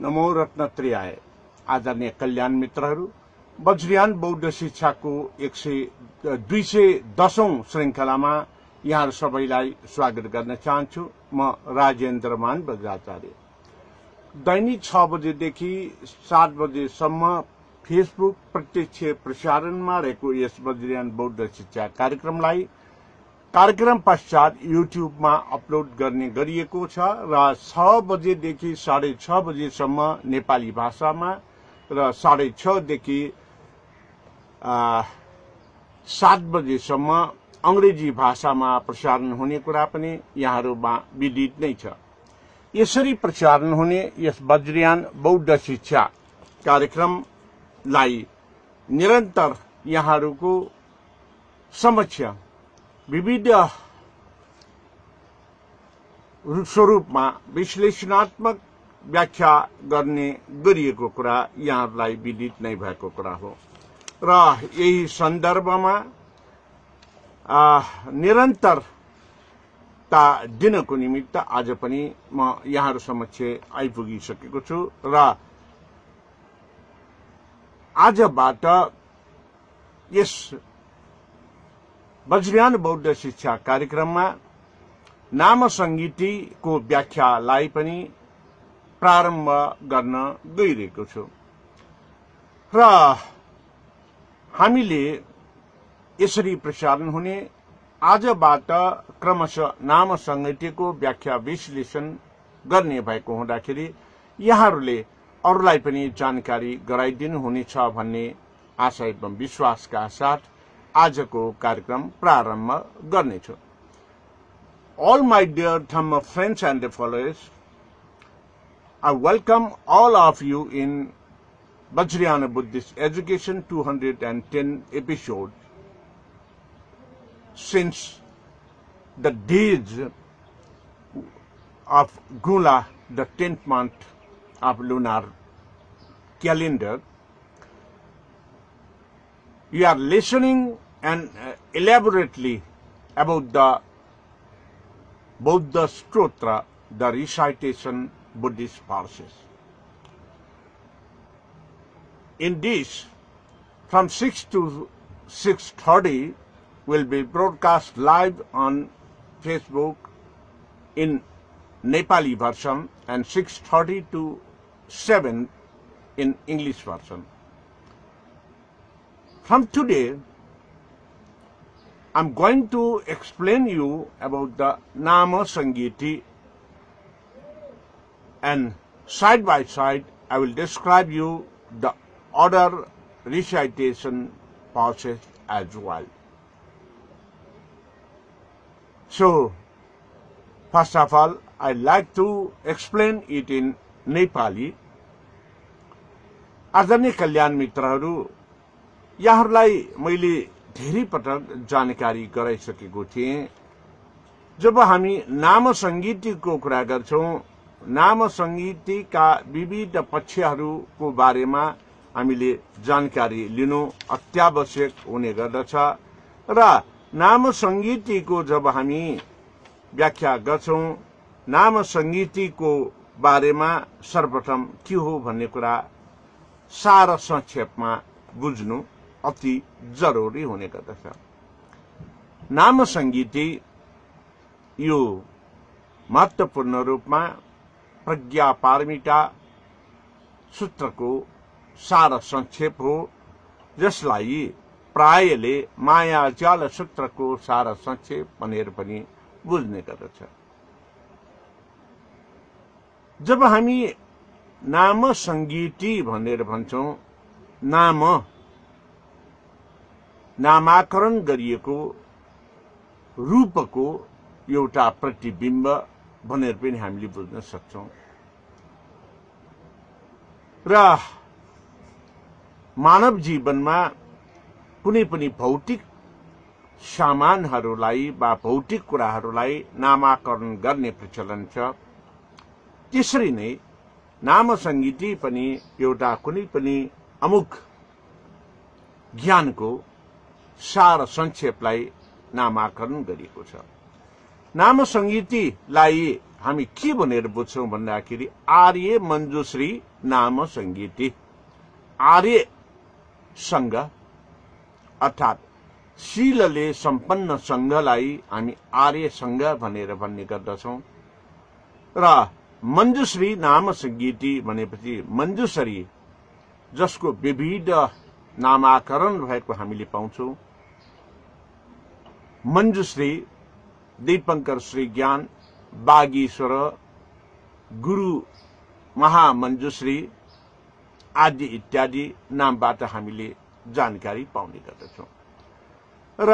नमो रत्नत्रयाय। आदरणीय कल्याण मित्रहरू, वज्रयान बौद्ध शिक्षाको 210औं श्रृंखलामा यहाँहरू सबैलाई स्वागत गर्न चाहन्छु। म राजेन्द्रमान बज्राचार्य। दैनिक 6 बजेदेखि 7 बजेसम्म फेसबुक प्रत्यक्ष प्रसारणमा रहेको यस वज्रयान बौद्ध शिक्षा कार्यक्रमलाई कार्यक्रम पश्चात युट्युबमा अपलोड गर्ने गरिएको छ र 6 बजेदेखि 6:30 बजेसम्म नेपाली भाषामा र 6:30 देखि 7 बजेसम्म अंग्रेजी भाषामा प्रसारण हुने कुरा पनि यहाँहरूमा विदित नै छ। यसरी प्रसारण हुने यस वज्रयान बौद्ध शिक्षा कार्यक्रमलाई निरन्तर यहाँहरूको समक्ष विविध स्वरूपमा विश्लेषणात्मक व्याख्या गर्ने गरिएको कुरा यहाँहरूलाई विदित नै भएको कुरा हो र यही सन्दर्भमा निरन्तरता दिनको निमित्त आज पनि म यहाँहरू समक्ष आइपुगिसकेको छु र आजबाट यस वज्रयान बौद्ध शिक्षा कार्यक्रममा नाम संगीतिको व्याख्यालाई पनि प्रारम्भ गर्न गइरहेको छु र हामीले यसरी प्रसारण हुने आजबाट क्रमशः नाम संगीतिको व्याख्या विश्लेषण गर्ने भएको हुँदाखेरि यहाँहरूले अरूलाई पनि जानकारी गराइदिनु हुनेछ भन्ने आशा एवं विश्वासका साथ आजको कार्यक्रम प्रारम्भ गर्नेछु। All my dear Dhamma friends and followers, I welcome all of you in Vajrayana Buddhist Education 210 episode. Since the days of Gula, the 10th month of lunar calendar, you are listening and elaborately about the Buddha Stotra, the recitation Buddhist verses. In this, from 6 to 6:30 will be broadcast live on Facebook in Nepali version and 6:30 to 7 in English version. From today, I'm going to explain you about the Nama Sangiti, and side by side I will describe you the other recitation process as well. So, first of all, I'd like to explain it in Nepali. आदरणीय कल्याण मित्रहरू, यहाँहरूलाई मैले धेरै पटक जानकारी गराइसकेको थिएँ। जब हामी नाम संगीतिको कुरा गर्छौं, नाम संगीतिका विविध पक्षहरूको बारेमा हामीले जानकारी लिनु अत्यावश्यक हुने गर्दछ र नाम संगीतिको जब हामी व्याख्या गर्छौं, नाम संगीतिको बारेमा सर्वप्रथम के हो भन्ने कुरा सार संक्षेपमा बुझ्नु अति जरुरी हुने गर्दछ। नाम संगीति यो महत्वपूर्ण रूपमा प्रज्ञा पारमिता सूत्रको सार संक्षेप हो, जसलाई प्रायले माया जाल सूत्रको सार संक्षेप भनेर पनि बुझ्ने गर्दछ। जब हामी नाम संगीति भनेर भन्छौं, नामाकरण गरिएको रूपको एउटा प्रतिबिम्ब भनेर पनि हामीले बुझ्न सक्छौं र मानव जीवनमा कुनै पनि भौतिक सामानहरूलाई वा भौतिक कुराहरूलाई नामाकरण गर्ने प्रचलन छ। त्यसरी नै नाम संगीति पनि एउटा कुनै पनि अमुक ज्ञानको सार संक्षेपलाई नामाकरण गरिएको छ। नाम संगीतिलाई हामी के भनेर बुझ्छौं भन्दाखेरि आर्य मञ्जुश्री नाम संगीति, आर्य संघ अर्थात शीलले सम्पन्न संघलाई हामी आर्य संघ भनेर भन्ने गर्दछौं र मञ्जुश्री नाम संगीति भनेपछि मञ्जुश्री जसको विविध नामाकरण भएको हामीले पाउँछौं। मञ्जुश्री, दीपंकर श्री ज्ञान, बागीश्वर, गुरु महामञ्जुश्री आदि इत्यादि नामबाट हामीले जानकारी पाउने गर्दछौं र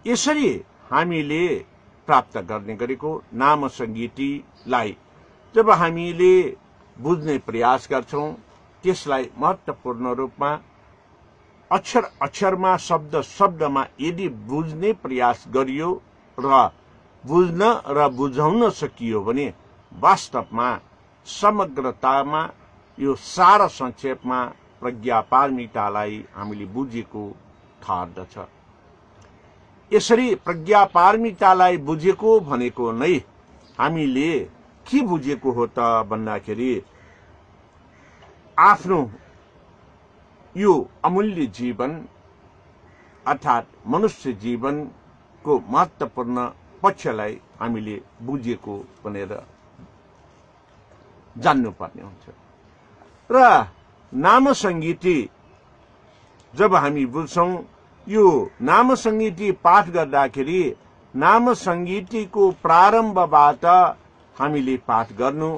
यसरी हामीले प्राप्त गर्ने गरेको नाम संगीतिलाई जब हामीले बुझ्ने प्रयास गर्छौं, त्यसलाई महत्वपूर्ण रूपमा अक्षर अक्षरमा शब्द शब्दमा यदि बुझ्ने प्रयास गरियो र बुझ्न र बुझाउन सकियो भने वास्तवमा समग्रतामा यो सार संक्षेपमा प्रज्ञापारमितालाई हामीले बुझेको ठहर्दछ। यसरी प्रज्ञापारमितालाई बुझेको भनेको नै हामीले के बुझेको हो त भन्दाखेरि आफ्नो यो अमूल्य जीवन अर्थात मनुष्य जीवनको महत्वपूर्ण पक्षलाई हामीले बुझेको भनेर जान्नुपर्ने हुन्छ र नाम संगीति जब हामी बुझ्छौं, यो नाम संगीति पाठ गर्दाखेरि नाम संगीतिको प्रारम्भबाट हामीले पाठ गर्नु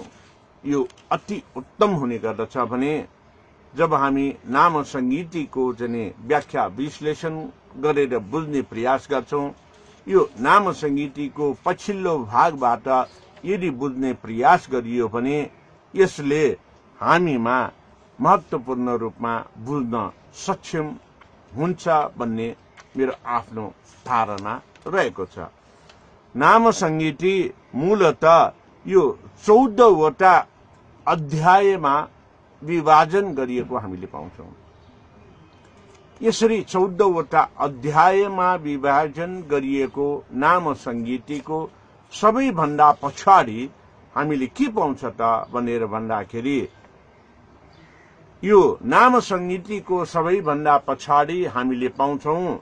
यो अति उत्तम हुने गर्दछ भने जब हामी नाम संगीतिको जने व्याख्या विश्लेषण गरेर बुझ्ने प्रयास गर्छौं, यो नाम संगीतिको पछिल्लो भागबाट यदि बुझ्ने प्रयास गरियो भने यसले हामीमा महत्वपूर्ण रूपमा बुझ्न सक्षम हुन्छ भन्ने मेरो आफ्नो धारणा रहेको छ। नाम संगीति मूलतः यो 14 वटा अध्यायमा विभाजन गरिएको हामीले पाउँछौं। यसरी 14 वटा अध्यायमा विभाजन गरिएको नाम संगीतिको सबैभन्दा पछाडि हामीले के पाउँछ त भनेर भन्दाखेरि यो नाम संगीतिको सबैभन्दा पछाडि हामीले पाउँछौं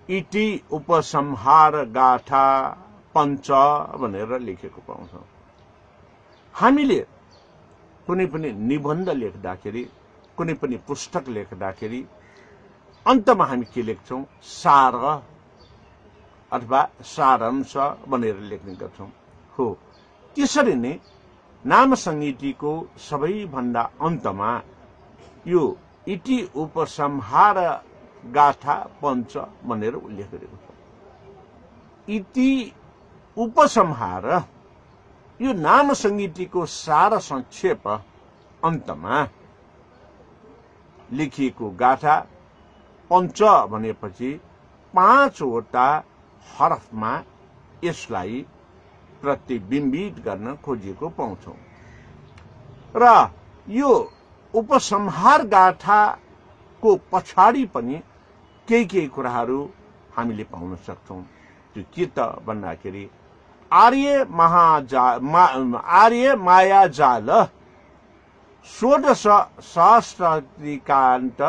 इति उपसंहार गाथा पञ्च भनेर लेखेको पाउँछौं। हामीले कुनै पनि निबन्ध लेख्दाखेरि, कुनै पनि पुस्तक लेख्दाखेरि अन्तमा हामी के लेख्छौं? सार अथवा सारांश भनेर लेख्ने गर्छौं। हो, त्यसरी नै नाम संगीतिको सबैभन्दा अन्तमा यो इति उपसंहार गाथा पञ्च भनेर उल्लेख गरेको छ। इति उपसंहार यो नाम संगीतिको सार संक्षेप अन्तमा लेखिएको गाथा पञ्च भनेपछि 5 वटा हरफमा यसलाई प्रतिबिम्बित गर्न खोजिएको पाउँछौं र यो उपसंहार गाथाको पछाडि पनि केही कुराहरू हामीले पाउन सक्छौं। त्यो के त भन्दाखेरि आर्य मायाजाल 16 सहस्राधिकान्त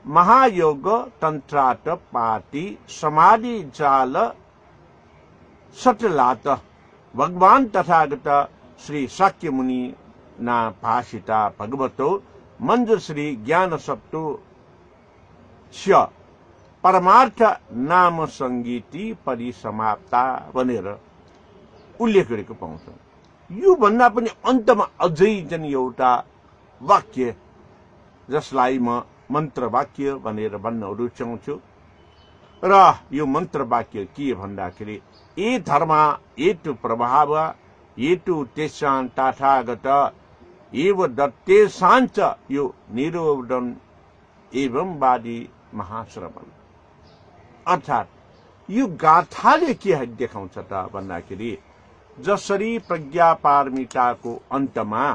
महायोग तन्त्रात पाति समाधि जाल सटलात भगवान तथागत श्री शाक्य मुनि ना भाषिता भगवतो मञ्जुश्री ज्ञान सप्तो स्य परमार्थ नाम संगीति परिसमाप्ता भनेर उल्लेख गरेको पाउँछौं। यो भन्दा पनि अन्तमा अझै जन एउटा वाक्य जसलाई म मन्त्र वाक्य भनेर भन्न रुचाउँछु र यो मन्त्र वाक्य के भन्दाखेरि ए धर्मा एतु प्रभाव एतु तेषां तथागत एव दत्तेषाञ्च यो निरोधन एवं वादी महाश्रवण। अर्थात यो गाथाले के देखाउँछ त भन्दाखेरि जसरी प्रज्ञा पारमिताको अन्तमा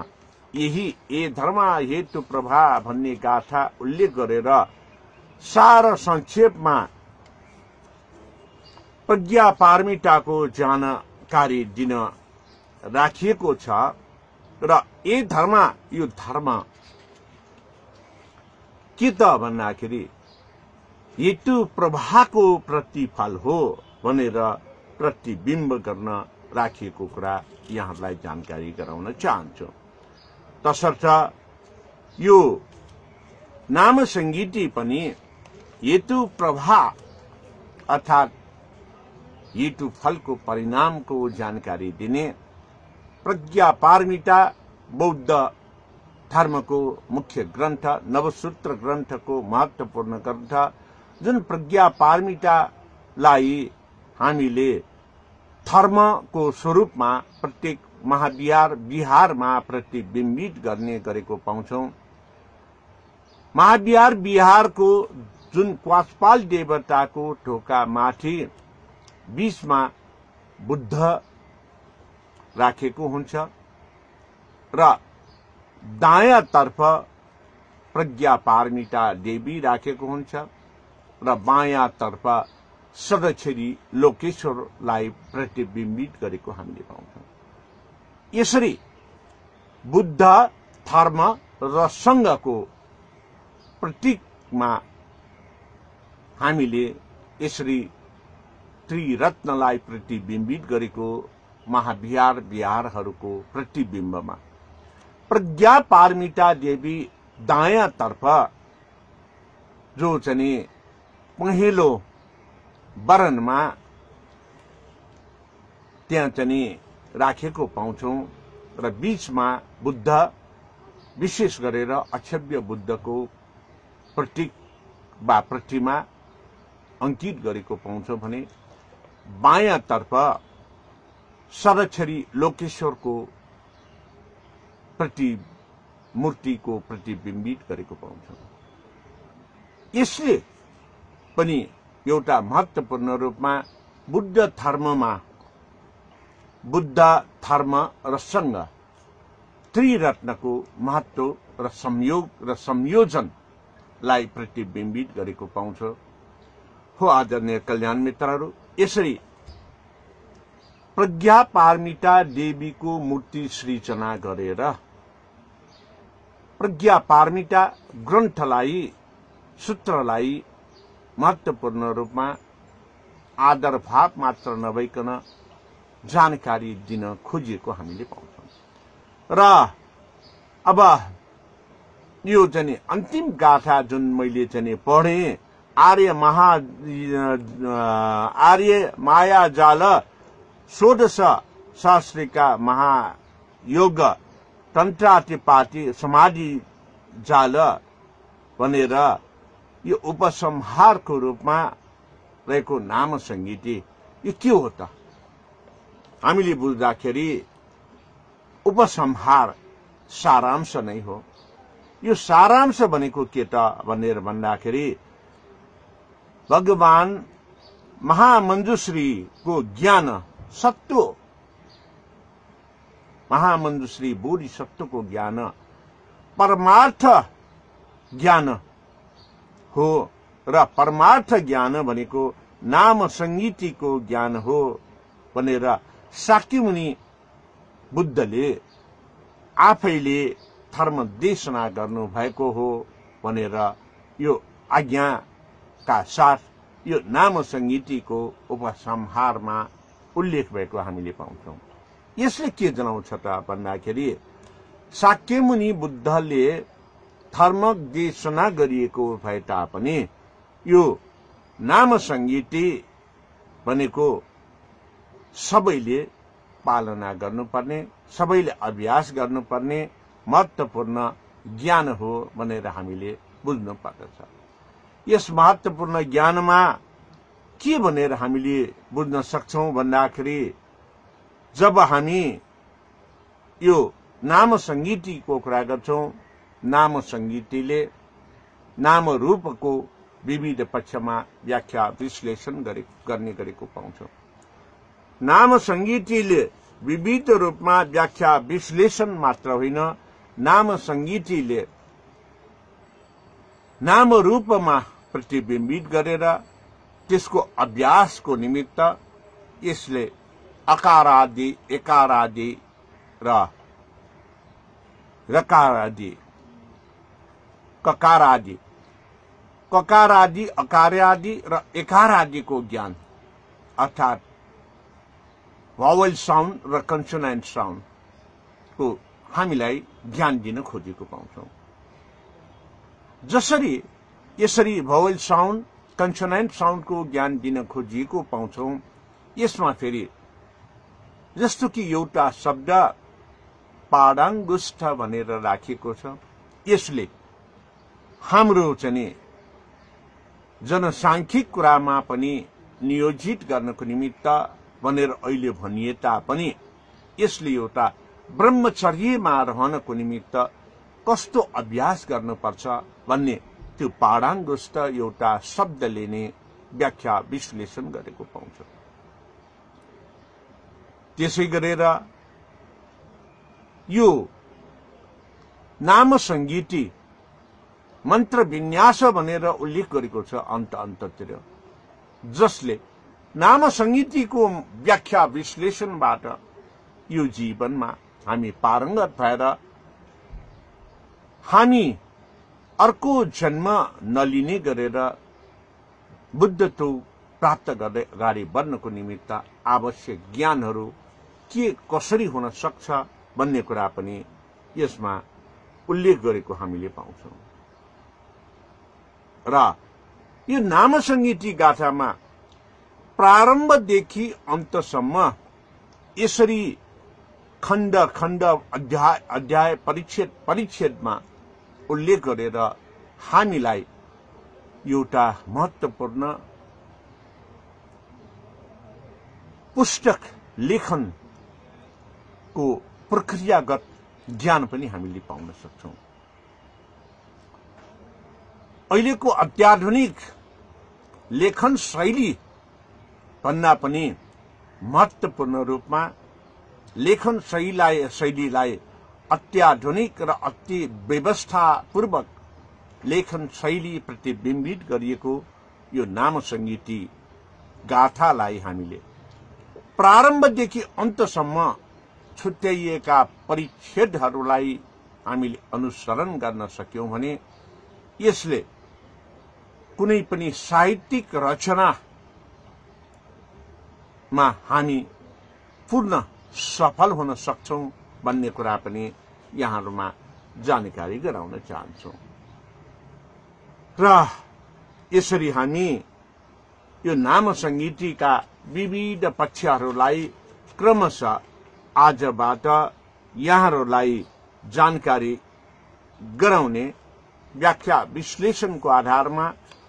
यही ए धर्मा हेतु प्रभा भन्ने गाथा उल्लेख गरेर सार संक्षेपमा प्रज्ञा पारमिताको जानकारी दिन राखिएको छ र यो धर्म के त भन्दाखेरि हेतु प्रभावको प्रतिफल हो भनेर प्रतिबिम्ब गर्न राखिएको कुरा यहाँलाई जानकारी गराउन चाहन्छु। तसर्थ यो नाम संगीति पनि हेतु प्रभाव अर्थात हेतु फलको परिणामको जानकारी दिने प्रज्ञा पारमिता बौद्ध धर्मको मुख्य ग्रन्थ नवसूत्र ग्रन्थको महत्वपूर्ण ग्रन्थ जुन प्रज्ञा पारमितालाई हामीले धर्मको स्वरूपमा प्रत्येक महाविहारमा प्रतिबिम्बित गर्ने गरेको पाउँछौं। महाविहारको जुन क्वासपाल देवताको ढोका माथि बीचमा बुद्ध राखेको हुन्छ र दायाँतर्फ प्रज्ञा पारमिता देवी राखेको हुन्छ र बायाँतर्फ सदक्षरी लोकेश्वरलाई प्रतिबिम्बित गरेको हामीले पाउँछौं। यसरी बुद्ध धर्म र संघको प्रतीकमा हामीले यसरी त्रिरत्नलाई प्रतिबिम्बित गरेको महाविहारहरूको प्रतिबिम्बमा प्रज्ञा पारमिता देवी दायाँतर्फ जो चाहिँ पहेँलो वरणमा त्यहाँ चाहिँ राखेको पाउँछौं र बीचमा बुद्ध विशेष गरेर अक्षव्य बुद्धको प्रतीक वा प्रतिमा अंकित गरेको पाउँछौं भने बायाँतर्फ सदक्षरी लोकेश्वरको मूर्तिको प्रतिबिम्बित गरेको पाउँछौं। यसले पनि एउटा महत्वपूर्ण रूपमा बुद्ध धर्म र संघ त्रिरत्नको महत्व र संयोग र संयोजनलाई प्रतिबिम्बित गरेको पाउँछ। हो आदरणीय कल्याण मित्रहरू, यसरी प्रज्ञा पारमिता देवीको मूर्ति सृजना गरेर प्रज्ञा पारमिता ग्रन्थलाई सूत्रलाई महत्वपूर्ण रूपमा आदर भाव मात्र नभइकन जानकारी दिन खोजिएको हामीले पाउँछौं। र अब यो चाहिँ अन्तिम गाथा जुन मैले चाहिँ पढे आर्य मायाजाल षोडश सहस्रिका महायोग तन्त्रातिपाति समाधि जाल भनेर यो उपसंहारको रूपमा रहेको नाम संगीति यो के हो त? हामीले बुझ्दाखेरि उपसंहार सारांश नै हो। यो सारांश भनेको के त भनेर भन्दाखेरि भगवान महामञ्जुश्रीको ज्ञान सत्व, महामञ्जुश्री बोधिसत्वको ज्ञान परमार्थ ज्ञान हो र परमार्थ ज्ञान भनेको नाम संगीतिको ज्ञान हो भनेर शाक्यमुनि बुद्धले आफैले धर्म देशना गर्नु भएको हो भनेर यो आज्ञाका साथ यो नाम संगीतिको उपसंहारमा उल्लेख भएको हामीले पाउँछौं। यसले के जनाउँछ त भन्दाखेरि शाक्यमुनि बुद्धले धर्म देशना गरिएको भए तापनि यो नाम संगीति भनेको सबैले पालना गर्नुपर्ने, सबैले अभ्यास गर्नुपर्ने महत्वपूर्ण ज्ञान हो भनेर हामीले बुझ्नु पर्दछ। यस महत्वपूर्ण ज्ञानमा के भनेर हामीले बुझ्न सक्छौं भन्दाखेरि जब हामी यो नाम संगीतिको कुरा गर्छौं, नाम संगीतिले नाम रूपको विविध पक्षमा व्याख्या विश्लेषण गर्ने गरेको पाउँछौं। नाम संगीतिले विविध रूपमा व्याख्या विश्लेषण मात्र होइन, नाम संगीतिले नाम रूपमा प्रतिबिम्बित गरेर त्यसको अभ्यासको निमित्त यसले अकारादि एकारादि र रकारादि ककारादि ककारादि अकारादि र एकारादिको ज्ञान अर्थात भावल साउन्ड र कन्सोनेन्ट साउन्ड को हामीलाई ज्ञान दिन खोजेको पाउँछौं। जसरी यसरी भावल साउन्ड कन्सोनेन्ट साउन्डको ज्ञान दिन खोजिएको पाउँछौं, यसमा फेरि जस्तो कि एउटा शब्द पाडाङ्गुष्ठ भनेर राखिएको छ, यसले हाम्रो चाहिँ जनसाङ्ख्यिक कुरामा पनि नियोजित गर्नको निमित्त भनेर अहिले भनिए तापनि यसले एउटा ब्रह्मचर्यमा रहनको निमित्त कस्तो अभ्यास गर्नुपर्छ भन्ने त्यो पाडाङ्गुष्ठ एउटा शब्दले नै व्याख्या विश्लेषण गरेको पाउँछ। त्यसै गरेर यो नाम संगीति मन्त्र विन्यास भनेर उल्लेख गरेको छ अन्ततिर, जसले नाम संगीतिको व्याख्या विश्लेषणबाट यो जीवनमा हामी पारङ्गत भएर हामी अर्को जन्म नलिने गरेर बुद्धत्व प्राप्त गर्दै अगाडि बढ्नको निमित्त आवश्यक ज्ञानहरू के कसरी हुन सक्छ भन्ने कुरा पनि यसमा उल्लेख गरेको हामीले पाउँछौं। र यो नाम संगीति गाथामा प्रारम्भदेखि अन्तसम्म यसरी खण्ड खण्ड अध्याय परिच्छेदमा उल्लेख गरेर हामीलाई एउटा महत्त्वपूर्ण पुस्तक लेखनको प्रक्रियागत ज्ञान पनि हामीले पाउन सक्छौं। अहिलेको अत्याधुनिक लेखन शैली भन्दा पनि महत्त्वपूर्ण रूपमा लेखन शैलीलाई अत्याधुनिक र अति व्यवस्थापूर्वक लेखन शैली प्रतिबिम्बित गरिएको यो नाम संगीति गाथालाई हामीले प्रारम्भदेखि अन्तसम्म छुट्याइएका परिच्छेदहरूलाई हामीले अनुसरण गर्न सक्यौं भने यसले कुनै पनि साहित्यिक रचनामा हामी पूर्ण सफल हुन सक्छौं भन्ने कुरा पनि यहाँहरुमा जानकारी गराउन चाहन्छौं। र यसरी हामी यो नाम संगीतिका विविध पक्षहरूलाई क्रमशः आजबाट यहाँहरुलाई जानकारी गराउने व्याख्या विश्लेषणको आधारमा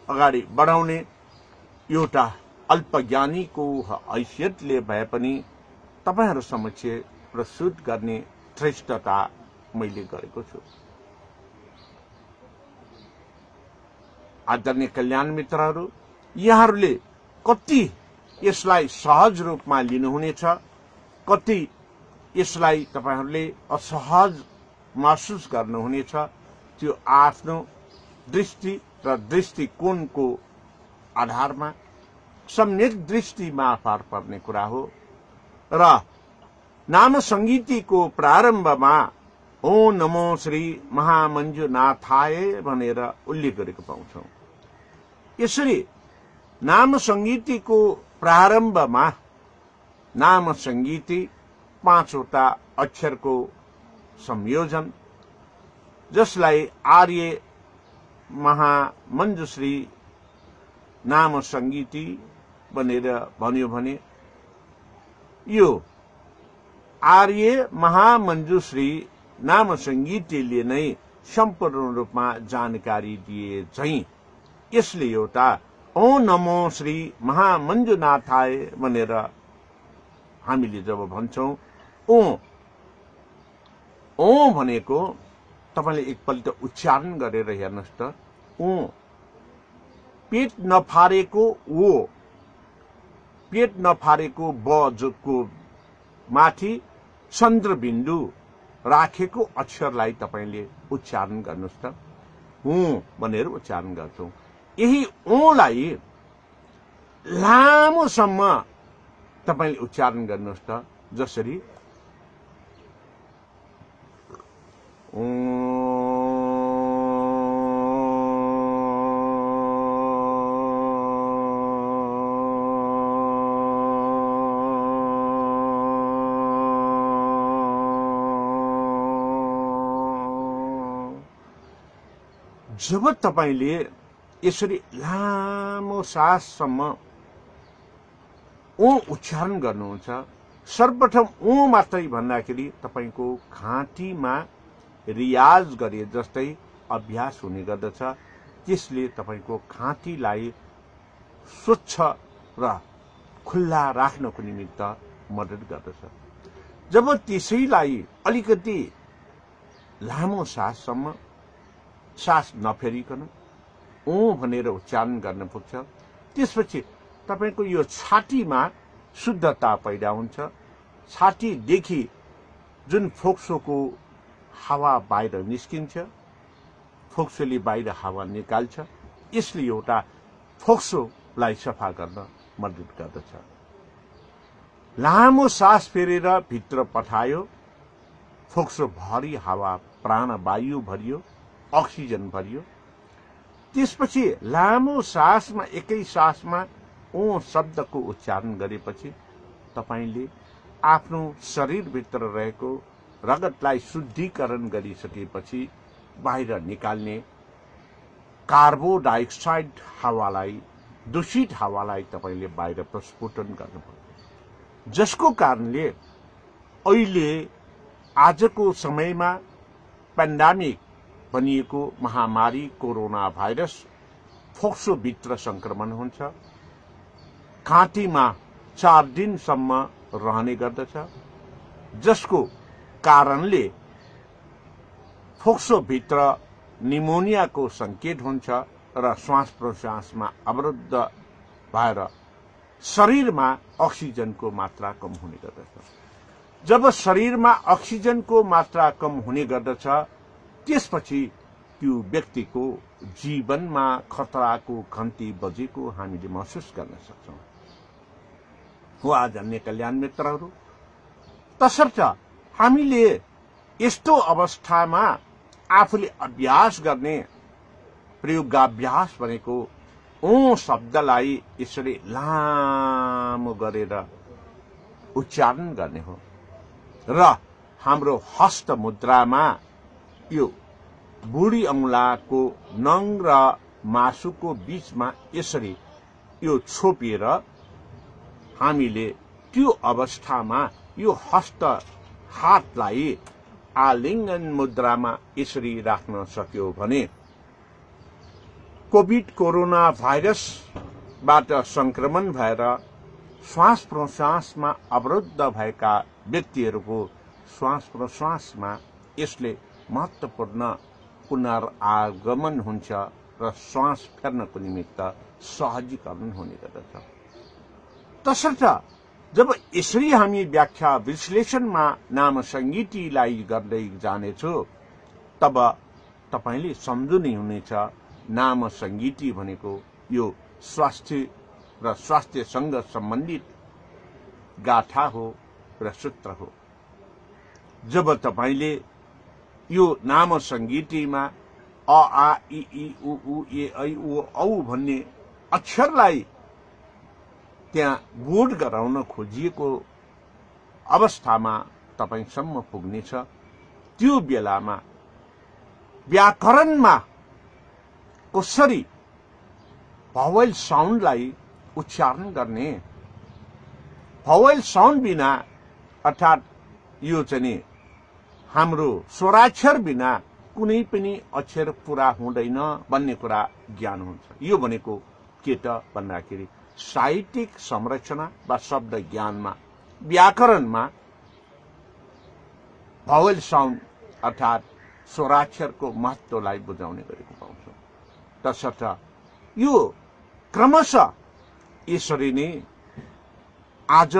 अगाडि बढाउने एउटा अल्पज्ञानीको हैसियतले भए पनि तपाईहरु समक्ष प्रस्तुत गर्ने श्रेष्ठता मैले गरेको छु। आदरणीय कल्याण मित्रहरू, यहाँहरूले कति यसलाई सहज रूपमा लिनुहुनेछ, कति यसलाई तपाईहरुले असहज महसुस गर्नुहुनेछ, त्यो आफ्नो दृष्टि र दृष्टिकोणको आधारमा सम्यक दृष्टिमा पार पर्ने कुरा हो। र नाम संगीतिको प्रारम्भमा ओम नमो श्री महामञ्जुनाथाय भनेर उल्लेख गरेको पाउँछौं। यसरी नाम संगीतिको प्रारम्भमा नाम संगीति 5 वटा अक्षरको संयोजन, जसलाई आर्य महामञ्जुश्री नाम संगीति भनेर भन्यो भने यो आर्य महामञ्जुश्री नाम संगीतिले नै सम्पूर्ण रूपमा जानकारी दिए झैं यसले एउटा ओम नमो श्री महामञ्जुनाथाय भनेर हामीले जब भन्छौं, ओ भनेको तपाईले एकपल्ट उच्चारण गरेर हेर्नुस् त, ओ पेट नफारेको ओ, पेट नफारेको ब जोको माथि चन्द्रबिन्दु राखेको अक्षरलाई तपाईले उच्चारण गर्नुस् त, हूँ भनेर उच्चारण गर्छौं। यही ओलाई लामोसम्म तपाईले उच्चारण गर्नुहोस् त जसरी जब तपाईले यसरी लामो साससम्म ओ उच्चारण गर्नुहुन्छ सर्वप्रथम ओ मात्रै भन्दाखेरि तपाईको घाँटीमा रियाज गरे जस्तै अभ्यास हुने गर्दछ त्यसले तपाईको घाँटीलाई स्वच्छ र खुल्ला राख्नको निमित्त मद्दत गर्दछ जब त्यसैलाई अलिकति लामो साससम्म सास नफेरिकन ओ भनेर उच्चारण गर्न पुग्छ त्यसपछि तपाईको यो छातीमा शुद्धता पैदा हुन्छ छातीदेखि जुन फोक्सोको हावा बाहिर निस्किन्छ फोक्सोले बाहिर हावा निकाल्छ यसले एउटा फोक्सोलाई सफा गर्न मद्दत गर्दछ लामो सास फेरेर भित्र पठायो फोक्सो भरि हावा प्राणवायु भरियो अक्सिजन भरियो त्यसपछि लामो सासमा एकै सासमा ओ शब्दको उच्चारण गरेपछि तपाईले आफ्नो शरीरभित्र रहेको रगतलाई शुद्धिकरण गरिसकेपछि बाहिर निकाल्ने कार्बन डाइअक्साइड हावालाई दूषित हावालाई तपाईले बाहिर प्रस्फुटन गर्नुपर्छ जसको कारणले अहिले आजको समयमा पेन्डेमिक भनिएको महामारी कोरोना भाइरस फोक्सोभित्र संक्रमण हुन्छ घाँटीमा 4 दिनसम्म रहने गर्दछ जसको कारणले फोक्सोभित्र निमोनियाको संकेत हुन्छ र श्वास प्रश्वासमा अवरुद्ध भएर शरीरमा अक्सिजनको मात्रा कम हुने गर्दछ जब शरीरमा अक्सिजनको मात्रा कम हुने गर्दछ त्यसपछि त्यो व्यक्तिको जीवनमा खतराको घन्टी बजेको हामीले महसुस गर्न सक्छौं हो आदरणीय कल्याण मित्रहरू तसर्थ हामीले यस्तो अवस्थामा आफूले अभ्यास गर्ने प्रयोगाभ्यास भनेको ओ शब्दलाई यसरी लामो गरेर उच्चारण गर्ने हो र हाम्रो हस्त मुद्रामा यो बुढी औंलाको नङ र मासुको बीचमा यसरी यो छोपिएर हामीले त्यो अवस्थामा यो हस्त हातलाई आलिङ्गन मुद्रामा यसरी राख्न सक्यो भने कोभिड कोरोना भाइरसबाट संक्रमण भएर श्वास प्रश्वासमा अवरुद्ध भएका व्यक्तिहरूको श्वास प्रश्वासमा यसले महत्वपूर्ण पुनरागमन हुन्छ र श्वास फेर्नको निमित्त सहजीकरण हुने गर्दछ तसर्थ जब यसरी हामी व्याख्या विश्लेषणमा नाम संगीतिलाई गर्दै जानेछौ तब तपाईले सम्झनु हुनेछ नाम संगीति भनेको यो स्वास्थ्य र स्वास्थ्यसँग सम्बन्धित गाथा हो र सूत्र हो जब तपाईले यो नाम संगीतिमा अ आ इ ई उ ऊ ए ऐ ओ औ भन्ने अक्षरलाई त्यहाँ बोध गराउन खोजिएको अवस्थामा तपाईसम्म पुग्नेछ त्यो बेलामा व्याकरणमा कसरी भावेल साउन्डलाई उच्चारण गर्ने भावेल साउन्ड बिना अर्थात यो चाहिँ हाम्रो स्वराक्षर बिना कुनै पनि अक्षर पूरा हुँदैन भन्ने कुरा ज्ञान हुन्छ यो भनेको के त भन्दाखेरि साहित्यिक संरचना वा शब्द ज्ञानमा व्याकरणमा भावेल साउन्ड अर्थात स्वराक्षरको महत्वलाई बुझाउने गरेको पाउँछौं तसर्थ यो क्रमशः यसरी नै आज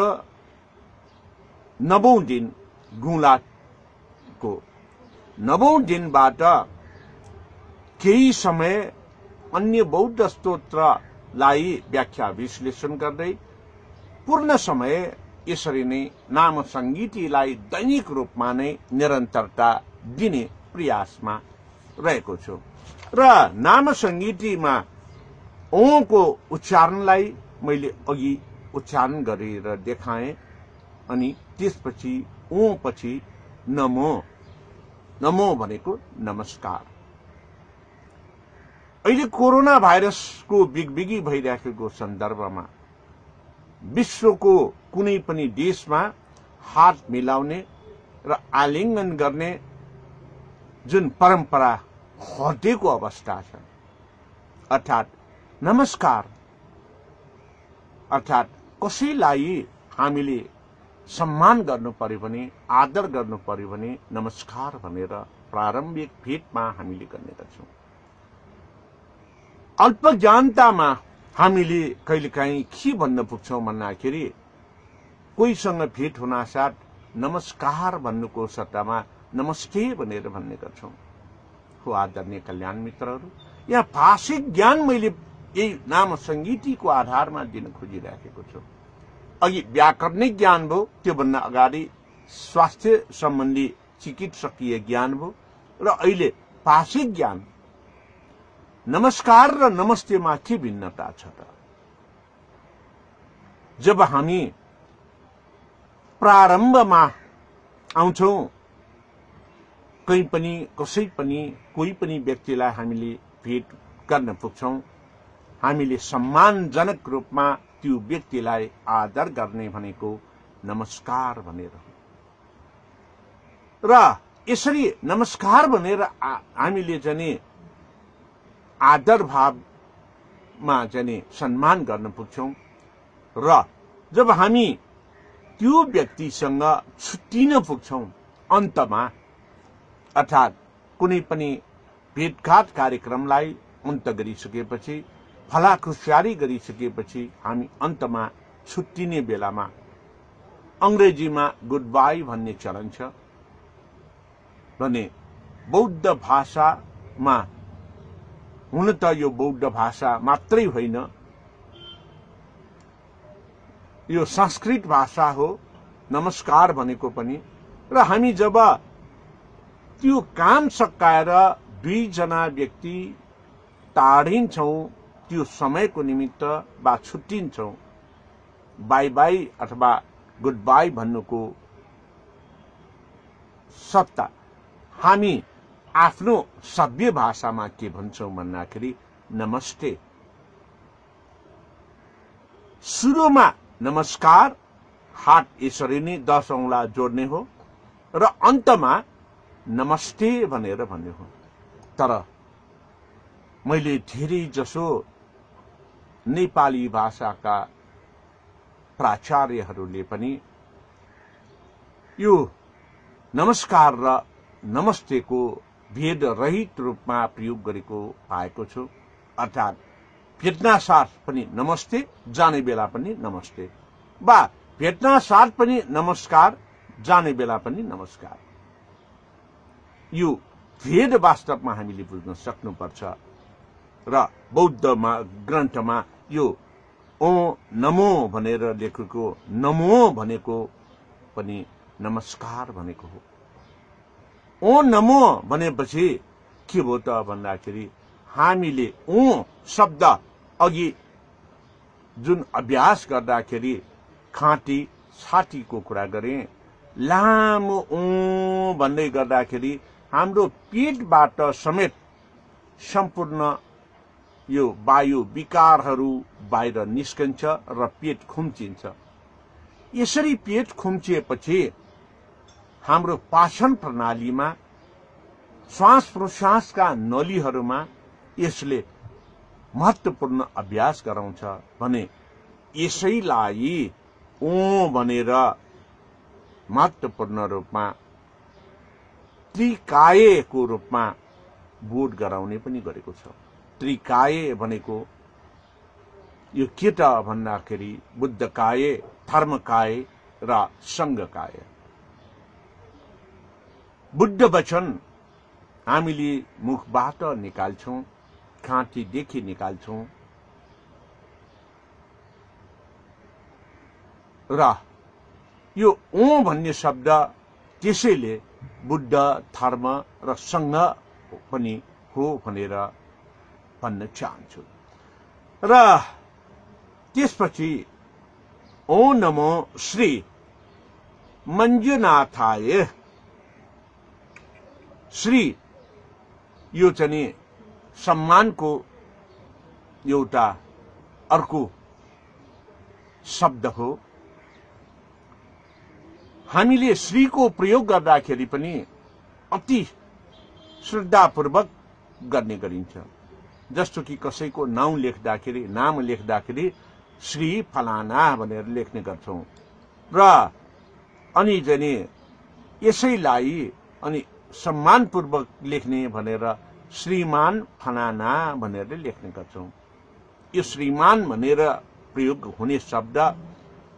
9औं दिन गुलाको 9औं दिनबाट केही समय अन्य बौद्ध स्तोत्रलाई व्याख्या विश्लेषण गर्दै पूर्ण समय यसरी नै नाम संगीतिलाई दैनिक रूपमा नै निरन्तरता दिने प्रयासमा रहेको छु र नाम संगीतिमा ओको उच्चारणलाई मैले अघि उच्चारण गरेर देखाएँ अनि त्यसपछि ओ पछि नमो नमो भनेको नमस्कार। अहिले कोरोना भाइरसको बिगबिगी भइराखेको सन्दर्भमा विश्वको कुनै पनि देशमा हात मिलाउने र आलिङ्गन गर्ने जुन परम्परा हटेको अवस्था छ, अर्थात् नमस्कार, अर्थात् कसैलाई हामीले सम्मान गर्नु पर्यो भने, आदर गर्नु पर्यो भने नमस्कार भनेर प्रारम्भिक भेटमा हामीले गर्ने गर्छौं। अल्पज्ञानतामा हामीले कहिलेकाहीँ के भन्न पुग्छौं भन्दाखेरि कोहीसँग भेट हुनासाथ नमस्कार भन्नुको सट्टामा नमस्ते भनेर भन्ने गर्छौं। हो आदरणीय कल्याण मित्रहरू, यहाँ भाषिक ज्ञान मैले यही नाम संगीतिको आधारमा दिन खोजिराखेको छु। अघि व्याकरणिक ज्ञान भयो, त्योभन्दा अगाडि स्वास्थ्य सम्बन्धी चिकित्सकीय ज्ञान भयो र अहिले भाषिक ज्ञान। नमस्कार र नमस्तेमा के भिन्नता छ त? जब हामी प्रारम्भमा आउँछौं, कहीँ पनि कसै पनि कोही पनि व्यक्तिलाई हामीले भेट गर्न पुग्छौं, हामीले सम्मानजनक रूपमा त्यो व्यक्तिलाई आदर गर्ने भनेको नमस्कार भनेर। र यसरी नमस्कार भनेर हामीले जाने आदर भावमा जाने सम्मान गर्न पुग्छौं र जब हामी त्यो व्यक्तिसँग छुट्टिन पुग्छौं अन्तमा, अर्थात् कुनै पनि भेटघाट कार्यक्रमलाई अन्त गरिसकेपछि, भलाखुसारी गरिसकेपछि हामी अन्तमा छुट्टिने बेलामा अंग्रेजीमा गुड बाई भन्ने चलन छ भने बौद्ध भाषामा, हुन त यो बौद्ध भाषा मात्रै होइन, यो संस्कृत भाषा हो नमस्कार भनेको पनि। र हामी जब त्यो काम सकाएर दुईजना व्यक्ति टाढिन्छौं त्यो समयको निमित्त वा छुट्टिन्छौं, बाई बाई अथवा गुड बाई भन्नुको सट्टा हामी आफ्नो सभ्य भाषामा के भन्छौं भन्दाखेरि नमस्ते। सुरुमा नमस्कार, हात यसरी नै 10 औंला जोड्ने हो र अन्तमा नमस्ते भनेर भन्ने हो। तर मैले धेरै जसो नेपाली भाषाका प्राचार्यहरूले पनि यो नमस्कार र नमस्तेको भेद रहित रूपमा प्रयोग गरेको पाएको छु। अर्थात् भेट्नासाथ पनि नमस्ते, जाने बेला पनि नमस्ते, वा भेट्नासाथ पनि नमस्कार, जाने बेला पनि नमस्कार। यो भेद वास्तवमा हामीले बुझ्न सक्नुपर्छ र बौद्ध ग्रन्थमा यो ओ नमो भनेर लेखेको नमो भनेको पनि नमस्कार भनेको हो। ओ नमो भनेपछि के हो त भन्दाखेरि हामीले ओ शब्द अघि जुन अभ्यास गर्दाखेरि खाँटी छातीको कुरा गरे, लामो ओ भन्दै गर्दाखेरि हाम्रो पेटबाट समेत सम्पूर्ण यो वायु विकारहरू बाहिर निस्कन्छ र पेट खुम्चिन्छ। यसरी पेट खुम्चिएपछि हाम्रो पाचन प्रणालीमा, श्वास प्रश्वासका नलीहरूमा यसले महत्वपूर्ण अभ्यास गराउँछ भने यसैलाई ओ भनेर महत्वपूर्ण रूपमा त्रिकायको रूपमा बोध गराउने पनि गरेको छ। त्रिकाय भनेको यो के त भन्दाखेरि बुद्धकाय, धर्मकाय र संघकाय। बुद्ध वचन हामीले मुखबाट निकाल्छौं, घाँटीदेखि निकाल्छौं, र यो ओ भन्ने शब्द त्यसैले बुद्ध धर्म र संघ पनि हो भनेर भन्न चाहन्छु। र त्यसपछि ओ नमो श्री मञ्जुनाथाय। श्री यो चाहिँ सम्मानको एउटा अर्को शब्द हो। हामीले श्रीको प्रयोग गर्दाखेरि पनि अति श्रद्धापूर्वक गर्ने गरिन्छ। जस्तो कि कसैको नाम लेख्दाखेरि श्री फलाना भनेर लेख्ने गर्छौं र अनि चाहिँ यसैलाई अनि सम्मानपूर्वक लेख्ने भनेर श्रीमान फलाना भनेर लेख्ने गर्छौं। यो श्रीमान भनेर प्रयोग हुने शब्द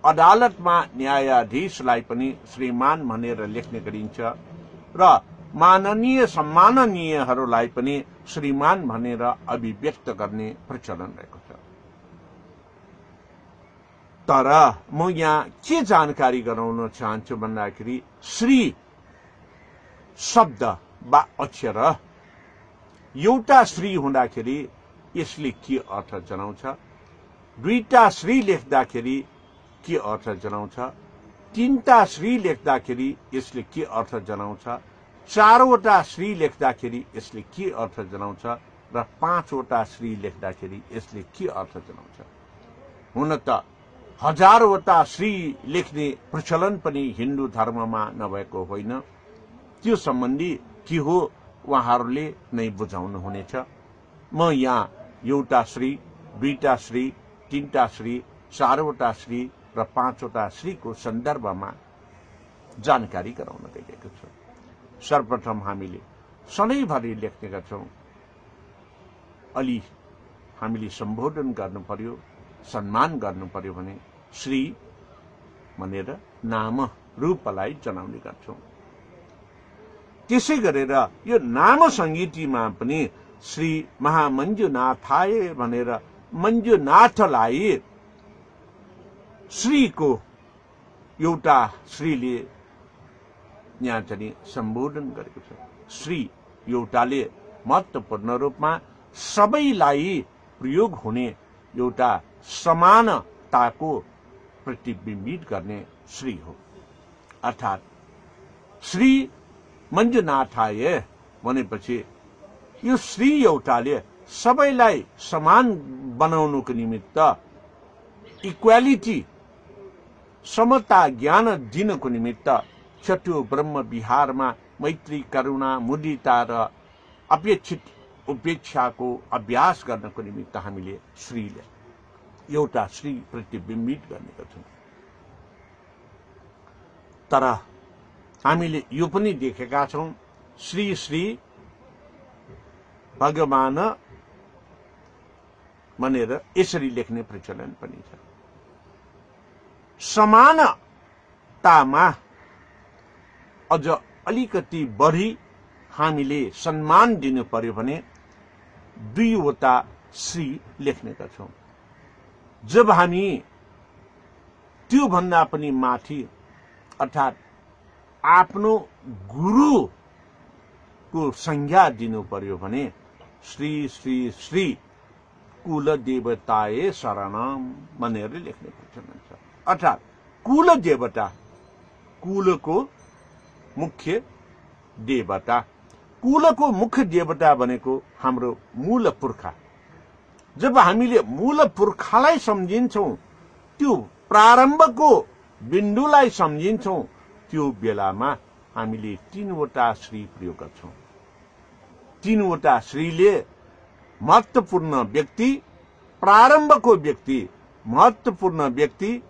अदालतमा न्यायाधीशलाई पनि श्रीमान भनेर लेख्ने गरिन्छ र माननीय सम्माननीयहरूलाई पनि श्रीमान भनेर अभिव्यक्त गर्ने प्रचलन रहेको छ। तर म यहाँ के जानकारी गराउन चाहन्छु भन्दाखेरि श्री शब्द वा अक्षर एउटा श्री हुँदाखेरि यसले के अर्थ जनाउँछ, दुईटा श्री लेख्दाखेरि के अर्थ जनाउँछ, तीनटा श्री लेख्दाखेरि यसले के अर्थ जनाउँछ, चारवटा श्री लेख्दाखेरि यसले के अर्थ जनाउँछ र पाँचवटा श्री लेख्दाखेरि यसले के अर्थ जनाउँछ। हुन त हजारवटा श्री लेख्ने प्रचलन पनि हिन्दू धर्ममा नभएको होइन। त्यो सम्बन्धी के हो उहाँहरूले नै बुझाउनु हुनेछ। म यहाँ एउटा श्री, दुईटा श्री, तीनटा श्री, चारवटा श्री र पाँचवटा श्रीको सन्दर्भमा जानकारी गराउन गइरहेको छु। सर्वप्रथम हामीले सधैँभरि लेख्ने गर्छौं, अलि हामीले सम्बोधन गर्नु पर्यो, सम्मान गर्नु पर्यो भने श्री भनेर नाम रूपलाई जनाउने गर्छौं। त्यसै गरेर यो नाम संगीतिमा पनि श्री महामञ्जुनाथाय भनेर मञ्जुनाथलाई श्रीको एउटा श्रीले यहाँ चाहिँ सम्बोधन गरेको छ। श्री एउटाले महत्वपूर्ण रूपमा सबैलाई प्रयोग हुने एउटा समानताको प्रतिबिम्बित गर्ने श्री हो। अर्थात श्री मञ्जुनाथाय भनेपछि यो श्री एउटाले सबैलाई समान बनाउनुको निमित्त इक्वालिटी समता ज्ञान दिनको निमित्त छठो ब्रह्म विहारमा मैत्री करुणा मुदिता र अपेक्षित उपेक्षाको अभ्यास गर्नको निमित्त हामीले श्रीले एउटा श्री प्रतिबिम्बित गर्ने गर्छौं। तर हामीले यो पनि देखेका छौं श्री श्री भगवान भनेर यसरी लेख्ने प्रचलन पनि छ। समानतामा अझ अलिकति बढी हामीले सम्मान दिनु पर्यो भने दुईवटा श्री लेख्ने गर्छौं। जब हामी त्यो भन्दा पनि माथि अर्थात आफ्नो गुरुको संज्ञा दिनु पर्यो भने श्री श्री श्री कुल देवताए शरणम भनेर लेख्ने प्रचलन छ। अर्थात कुल देवता, कुलको मुख्य देवता, कुलको मुख्य देवता भनेको हाम्रो मूल पुर्खा। जब हामीले मूल पुर्खालाई सम्झिन्छौं, त्यो प्रारम्भको बिन्दुलाई सम्झिन्छौं, त्यो बेलामा हामीले तीनवटा श्री प्रयोग गर्छौं। तीनवटा श्रीले महत्वपूर्ण व्यक्ति, प्रारम्भको व्यक्ति, महत्वपूर्ण व्यक्ति,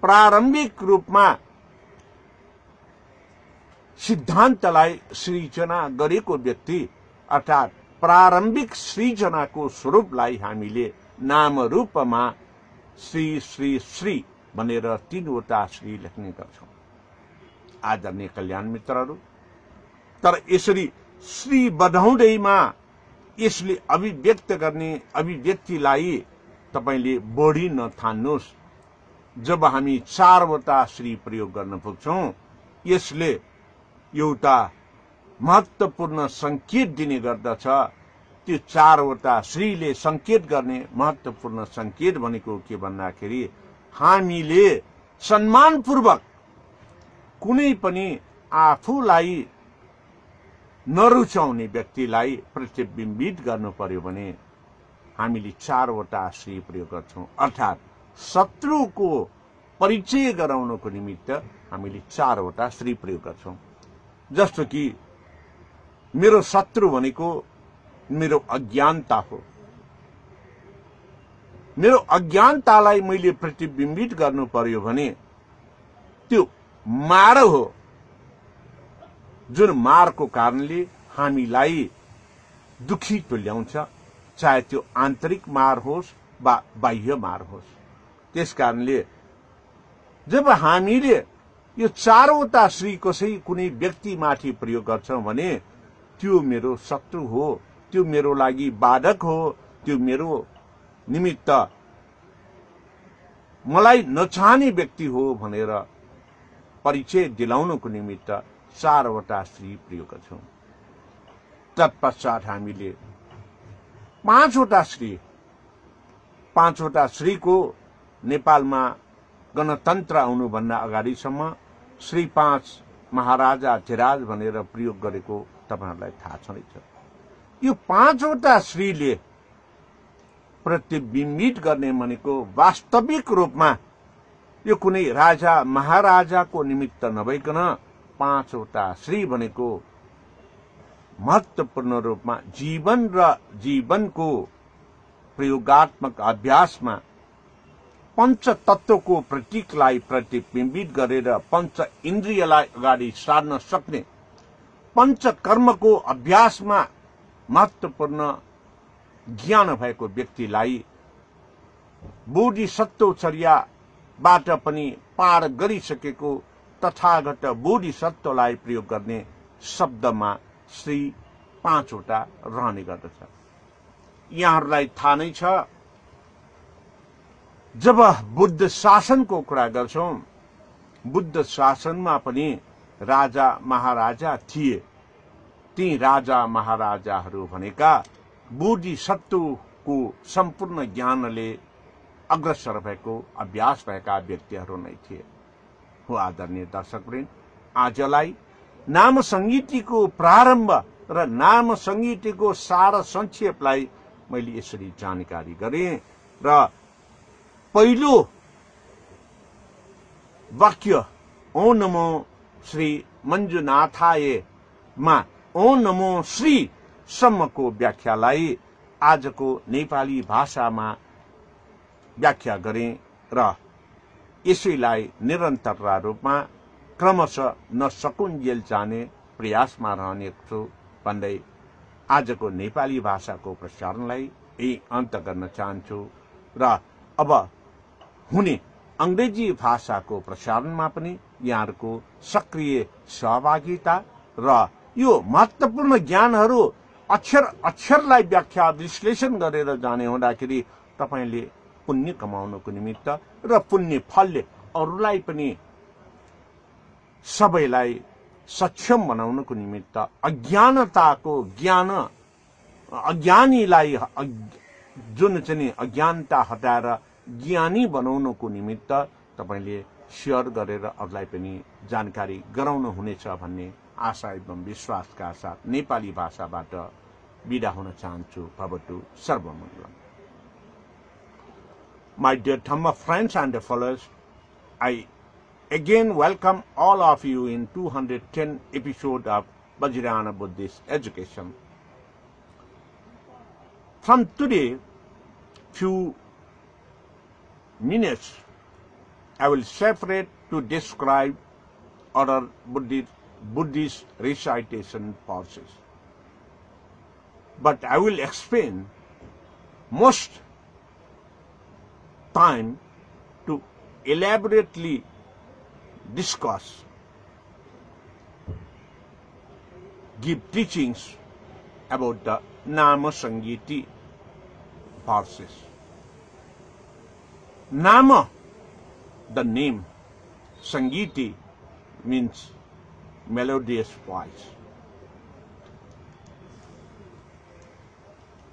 प्रारम्भिक रूपमा सिद्धान्तलाई सृजना गरेको व्यक्ति अर्थात प्रारम्भिक सृजनाको स्वरूपलाई हामीले नाम रूपमा श्री श्री श्री भनेर तीनवटा श्री लेख्ने गर्छौं। आदरणीय कल्याण मित्रहरू, तर यसरी श्री बढाउँदैमा यसले अभिव्यक्त गर्ने अभिव्यक्तिलाई तपाईले बढी नठान्नुहोस्। जब हामी 4वटा श्री प्रयोग गर्न पुग्छौं, यसले एउटा महत्त्वपूर्ण संकेत दिने गर्दछ। त्यो 4वटा श्रीले संकेत गर्ने महत्त्वपूर्ण संकेत भनेको के भन्दाखेरि हामीले सम्मानपूर्वक कुनै पनि आफूलाई नरुचाउने व्यक्तिलाई प्रतिबिम्बित गर्नु पर्यो भने हामीले 4वटा श्री प्रयोग गर्छौं। अर्थात् शत्रुको परिचय गराउनको निमित्त हामीले 4वटा श्री प्रयोग गर्छौं। जस्तो कि मेरो शत्रु भनेको मेरो अज्ञानता हो। मेरो अज्ञानतालाई मैले प्रतिबिम्बित गर्नु पर्यो भने त्यो मार हो, जुन मारको कारणले हामीलाई दुखी तुल्याउँछ, चाहे त्यो आन्तरिक मार होस् वा बाह्य मार होस्। त्यसकारणले जब हामीले यो 4वटा श्री कसै कुनै व्यक्तिमाथि प्रयोग गर्छौं भने त्यो मेरो शत्रु हो, त्यो मेरो लागि बाधक हो, त्यो मेरो निमित्त मलाई नचाहने व्यक्ति हो भनेर परिचय दिलाउनको निमित्त 4वटा श्री प्रयोग गर्छौं। तत्पश्चात हामीले 5वटा श्री, 5वटा श्रीको नेपालमा गणतन्त्र आउनुभन्दा अगाडिसम्म श्री 5 महाराजा धिराज भनेर प्रयोग गरेको तपाईहरुलाई थाहा छँदैछ। यो 5वटा श्रीले प्रतिबिम्बित गर्ने भनेको वास्तविक रूपमा यो कुनै राजा महाराजाको निमित्त नभइकन 5वटा श्री भनेको महत्त्वपूर्ण रूपमा जीवन र जीवनको प्रयोगात्मक अभ्यासमा पंच तत्वको प्रतीकलाई प्रतिबिम्बित गरेर पंच इन्द्रियलाई अगाडि सार्न सक्ने, पंच कर्मको अभ्यासमा महत्त्वपूर्ण ज्ञान भएको व्यक्तिलाई बोधिसत्वचर्याबाट पनि पार गरिसकेको तथागत बोधिसत्वलाई प्रयोग गर्ने शब्दमा श्री 5वटा रहने गर्दछ। यहाँहरूलाई थाहा नै छ, जब बुद्ध शासनको कुरा गर्छौं, बुद्ध शासनमा पनि राजा महाराजा थिए। ती राजा महाराजाहरू भनेका बोधिसत्वको सम्पूर्ण ज्ञानले अग्रसर भएको, अभ्यास भएका व्यक्तिहरू नै थिए। हो आदरणीय दर्शकवृन्द, आजलाई नाम संगीतिको प्रारम्भ र नाम संगीतिको सार संक्षेपलाई मैले यसरी जानकारी गरेँ र पहिलो वाक्य ओ नमो श्री मञ्जुनाथाय मा ओ नमो श्री सम्मको व्याख्यालाई आजको नेपाली भाषामा व्याख्या गरेँ र यसैलाई निरन्तरता रूपमा क्रमशः नसकुन्जेल जाने प्रयासमा रहने छु भन्दै आजको नेपाली भाषाको प्रसारणलाई यही अन्त गर्न चाहन्छु र अब हुने अंग्रेजी भाषाको प्रसारणमा पनि यहाँहरूको सक्रिय सहभागिता र यो महत्त्वपूर्ण ज्ञानहरू अक्षर अक्षरलाई व्याख्या विश्लेषण गरेर जाने हुँदाखेरि तपाईले पुण्य कमाउनको निमित्त र पुण्य फलले अरूलाई पनि सबैलाई सक्षम बनाउनको निमित्त अज्ञानताको ज्ञान अज्ञानीलाई जुन चाहिँ अज्ञानता हटाएर ज्ञानी बनाउनको निमित्त तपाईले शेयर गरेर अरूलाई पनि जानकारी गराउनु हुनेछ भन्ने आशा एवं विश्वासका साथ नेपाली भाषाबाट बिदा हुन चाहन्छु। भवतु सर्वमङ्गलम्। My dear Dhamma friends and followers, I again welcome all of you in 210 episode of Vajrayana Buddhist Education. From today, few minutes I will separate to describe other Buddhist recitation process. But I will explain most time to elaborately discuss, give teachings about the Nama Sangiti process. Nama the name Sangiti means melodious voice.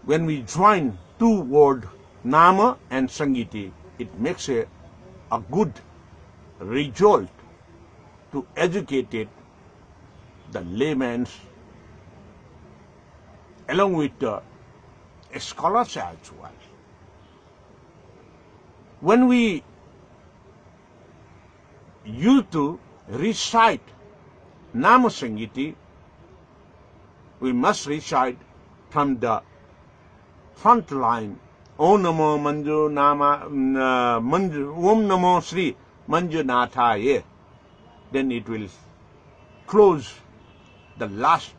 When we join two words, Nama and Sangiti, it makes a good result to educate the laymen along with the scholars as well. When we used to recite Nama Sangiti, we must recite from the front line. Om Namo Manju Nama Manju Om Namo Sri Manjunathaye. Then it will close the last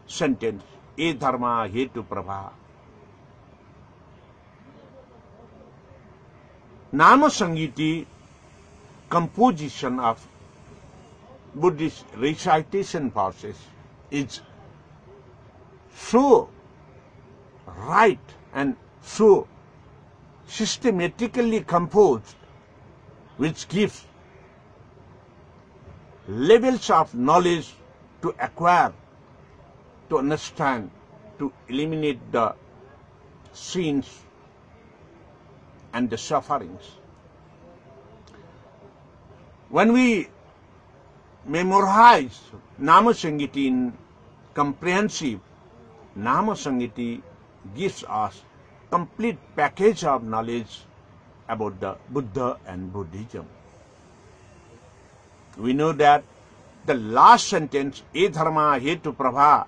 sentence. E Dharma Hetu Prabha. Nama Sangiti composition of Buddhist recitation process is so right and so systematically composed, which gives levels of knowledge to acquire, to understand, to eliminate the sins and the sufferings. When we memorize Nama Sangiti in comprehensive, Nama Sangiti gives us complete package of knowledge about the Buddha and Buddhism. We know that the last sentence, E Dharma Hetu Prabha,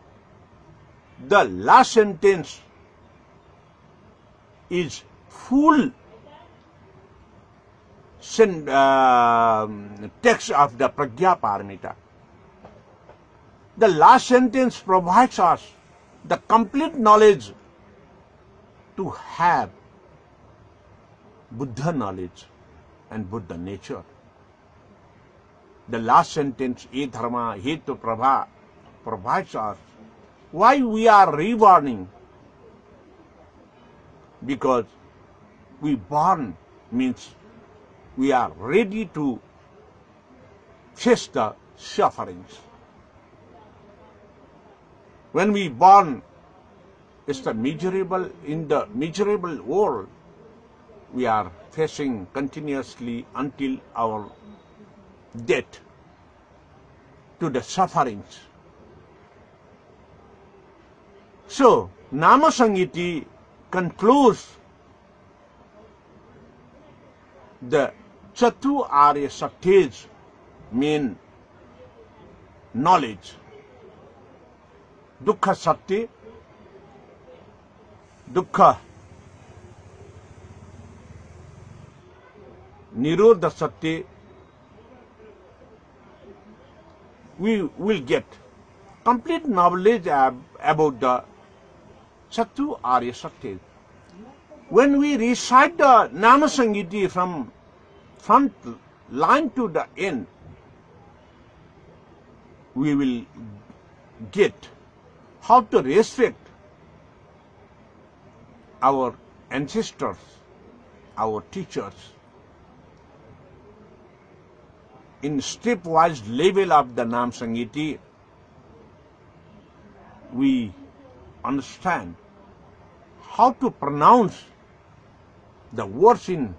the last sentence is full text of the Prajna Paramita. The last sentence provides us the complete knowledge to have Buddha knowledge and Buddha nature. The last sentence, E Dharma Hetu Prabha, provides us why we are reborn. Because we born means we are ready to face the sufferings. When we born, it's the miserable, in the miserable world we are facing continuously until our death to the sufferings. So, Nama Sangiti concludes the Chatu Arya Satya's main knowledge. Dukkha Satya, Dukkha Nirodha Satya, we will get complete knowledge about the Chatu Arya Satya. When we recite the Nama Sangiti from front line to the end, we will get how to respect our ancestors, our teachers. In stepwise level of the Nam Sangiti, we understand how to pronounce the words in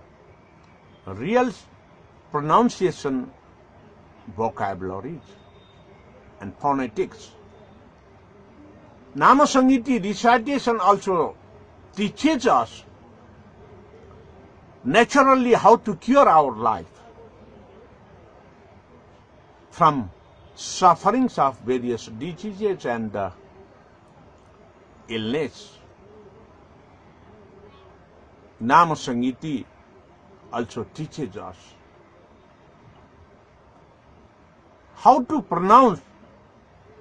real pronunciation vocabularies and phonetics. Nama Sangiti recitation also teaches us naturally how to cure our life from sufferings of various diseases and illness. Nama Sangiti also teaches us how to pronounce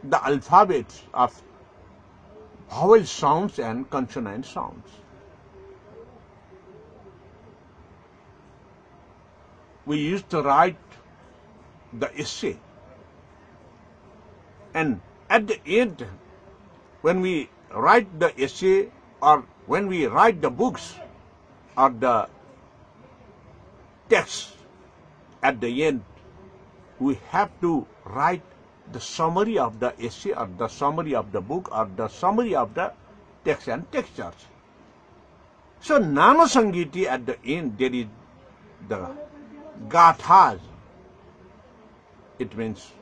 the alphabets of vowel sounds and consonant sounds. We used to write the essay, and at the end, when we write the essay or when we write the books or the text at the end, we have to write the summary of the essay or the summary of the book or the summary of the text and textures. So Nama Sangiti, at the end, there is the Gathas. It means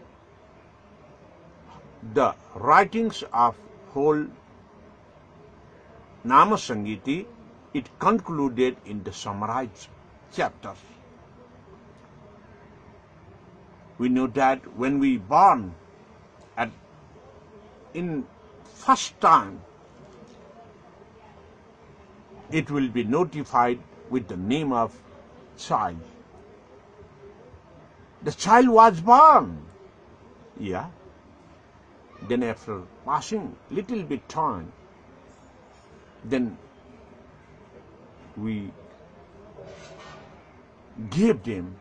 the writings of whole Nama Sangiti. It concluded in the summarized chapters. We know that when we born in first time, it will be notified with the name of child. The child was born. Yeah. Then after passing little bit time, then we gave them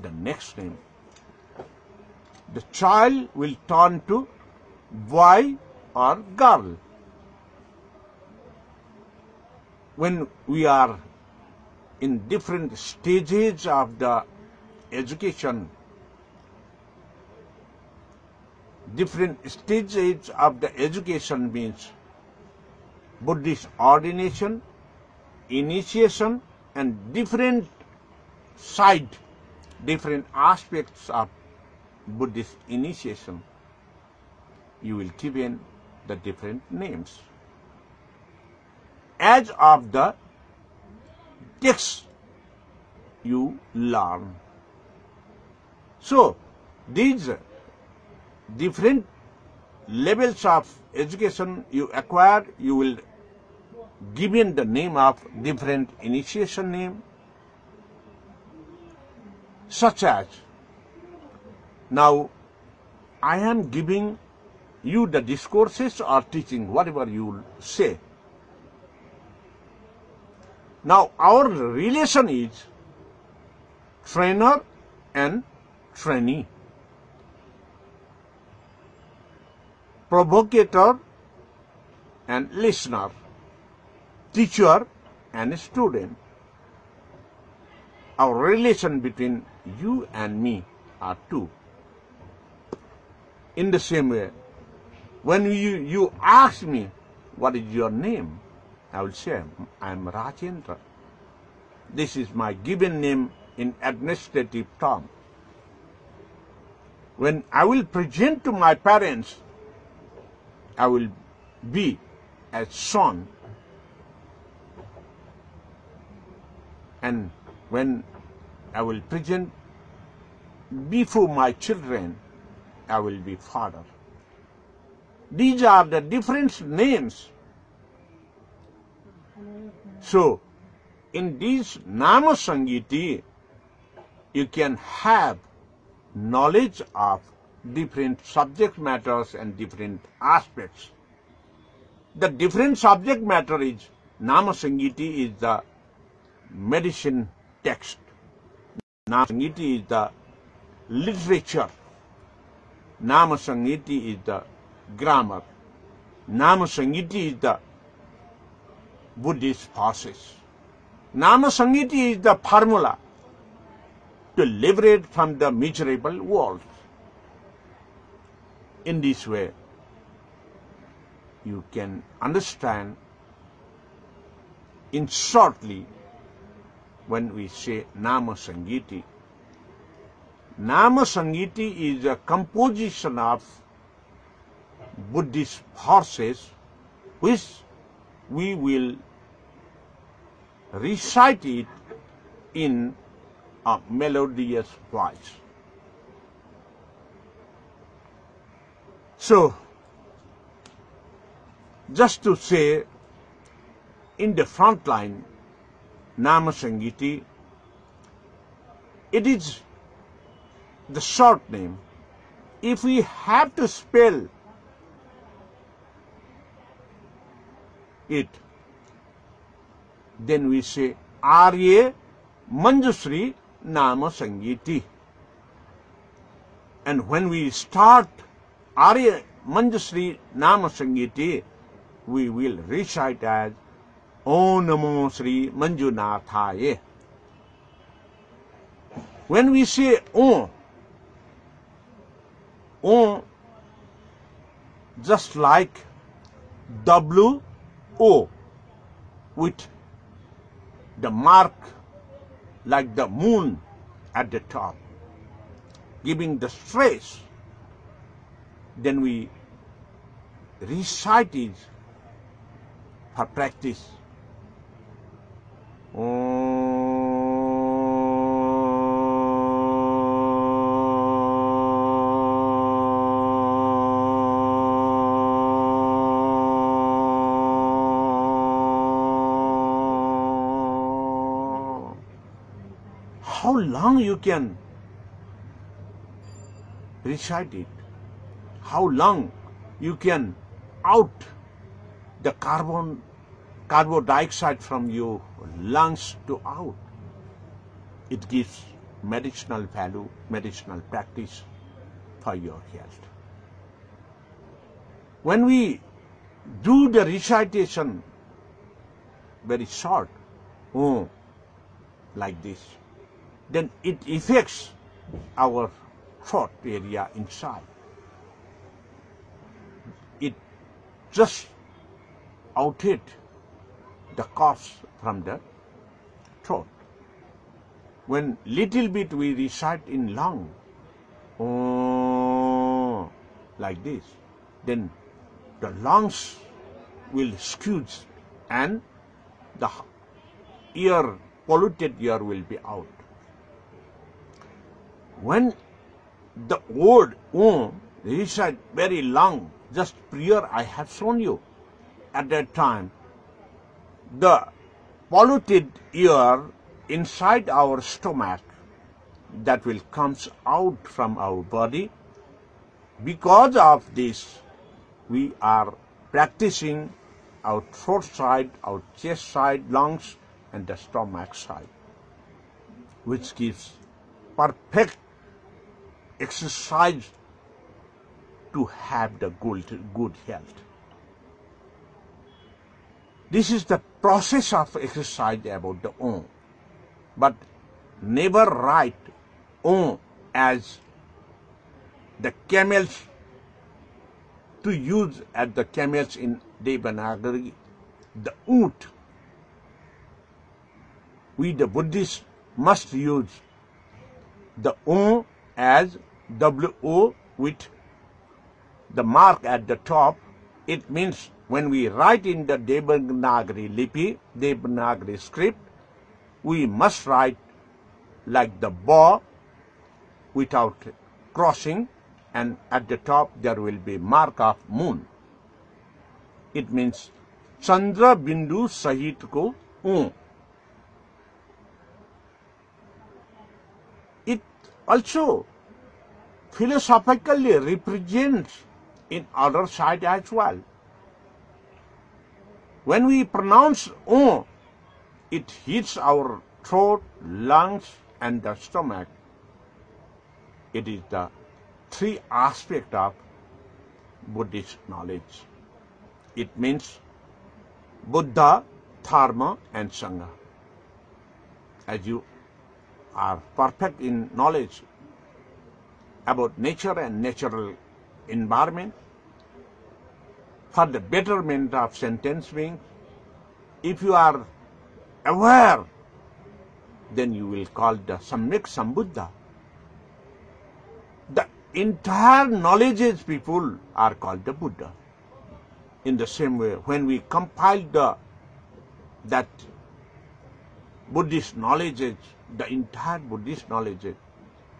the next name. The child will turn to boy or girl. When we are in different stages of the education, means Buddhist ordination, initiation, and different aspects of Buddhist initiation. You will give in the different names. As of the text you learn. So, these different levels of education you acquire, you will give in the name of different initiation name, such as, now I am giving you the discourses or teaching, whatever you say. Now our relation is trainer and trainee, provocator and listener, teacher and student. Our relation between you and me are two. In the same way, when you ask me, what is your name? I will say, I am Rajendra. This is my given name in administrative term. When I will present to my parents, I will be as son. And when I will present before my children, I will be father. These are the different names. So, in this Nama Sangiti, you can have knowledge of different subject matters and different aspects. The different subject matter is, Nama Sangiti is the medicine text. Nama Sangiti is the literature. Nama Sangiti is the grammar. Nama Sangiti is the Buddhist process. Nama Sangiti is the formula to liberate from the miserable world. In this way, you can understand in shortly when we say Nama Sangiti. Nama Sangiti is a composition of Buddhist verses which we will recite it in a melodious voice. So, just to say, in the front line, Nama Sangiti, it is the short name. If we have to spell it, then we say R.A. Manjusri Nama Sangiti. And when we start R.A. Manjusri Nama Sangiti, we will recite as Om Namo Sri Manjunathaye. When we say Om, just like W-O with the mark like the moon at the top, giving the stress, then we recite it for practice. How long you can recite it? How long you can out the carbon dioxide from your lungs to out? It gives medicinal value, medicinal practice for your health. When we do the recitation very short, like this, then it affects our throat area inside. It just outed the coughs from the throat. When little bit we recite in long, like this, then the lungs will squeeze and the air, polluted air will be out. When the word recite very long, just prior I have shown you, at that time, the polluted air inside our stomach that will comes out from our body. Because of this, we are practicing our throat side, our chest side, lungs, and the stomach side, which gives perfect exercise to have the good health. This is the process of exercise about the Om. But never write Om as the camels to use at the camels in Devanagari, the Oot. We the Buddhists must use the Om as W-O with the mark at the top. It means when we write in the Devanagari Lipi, Devanagari script, we must write like the bow without crossing, and at the top there will be mark of moon. It means Chandra Bindu Sahit ko Om. It also philosophically represents in other side as well. When we pronounce Om, it hits our throat, lungs, and the stomach. It is the three aspects of Buddhist knowledge. It means Buddha, Dharma, and Sangha. As you are perfect in knowledge about nature and natural environment, for the betterment of sentient beings, if you are aware, then you will call the Samyak Sambuddha. The entire knowledge people are called the Buddha. In the same way, when we compile that Buddhist knowledge, the entire Buddhist knowledge,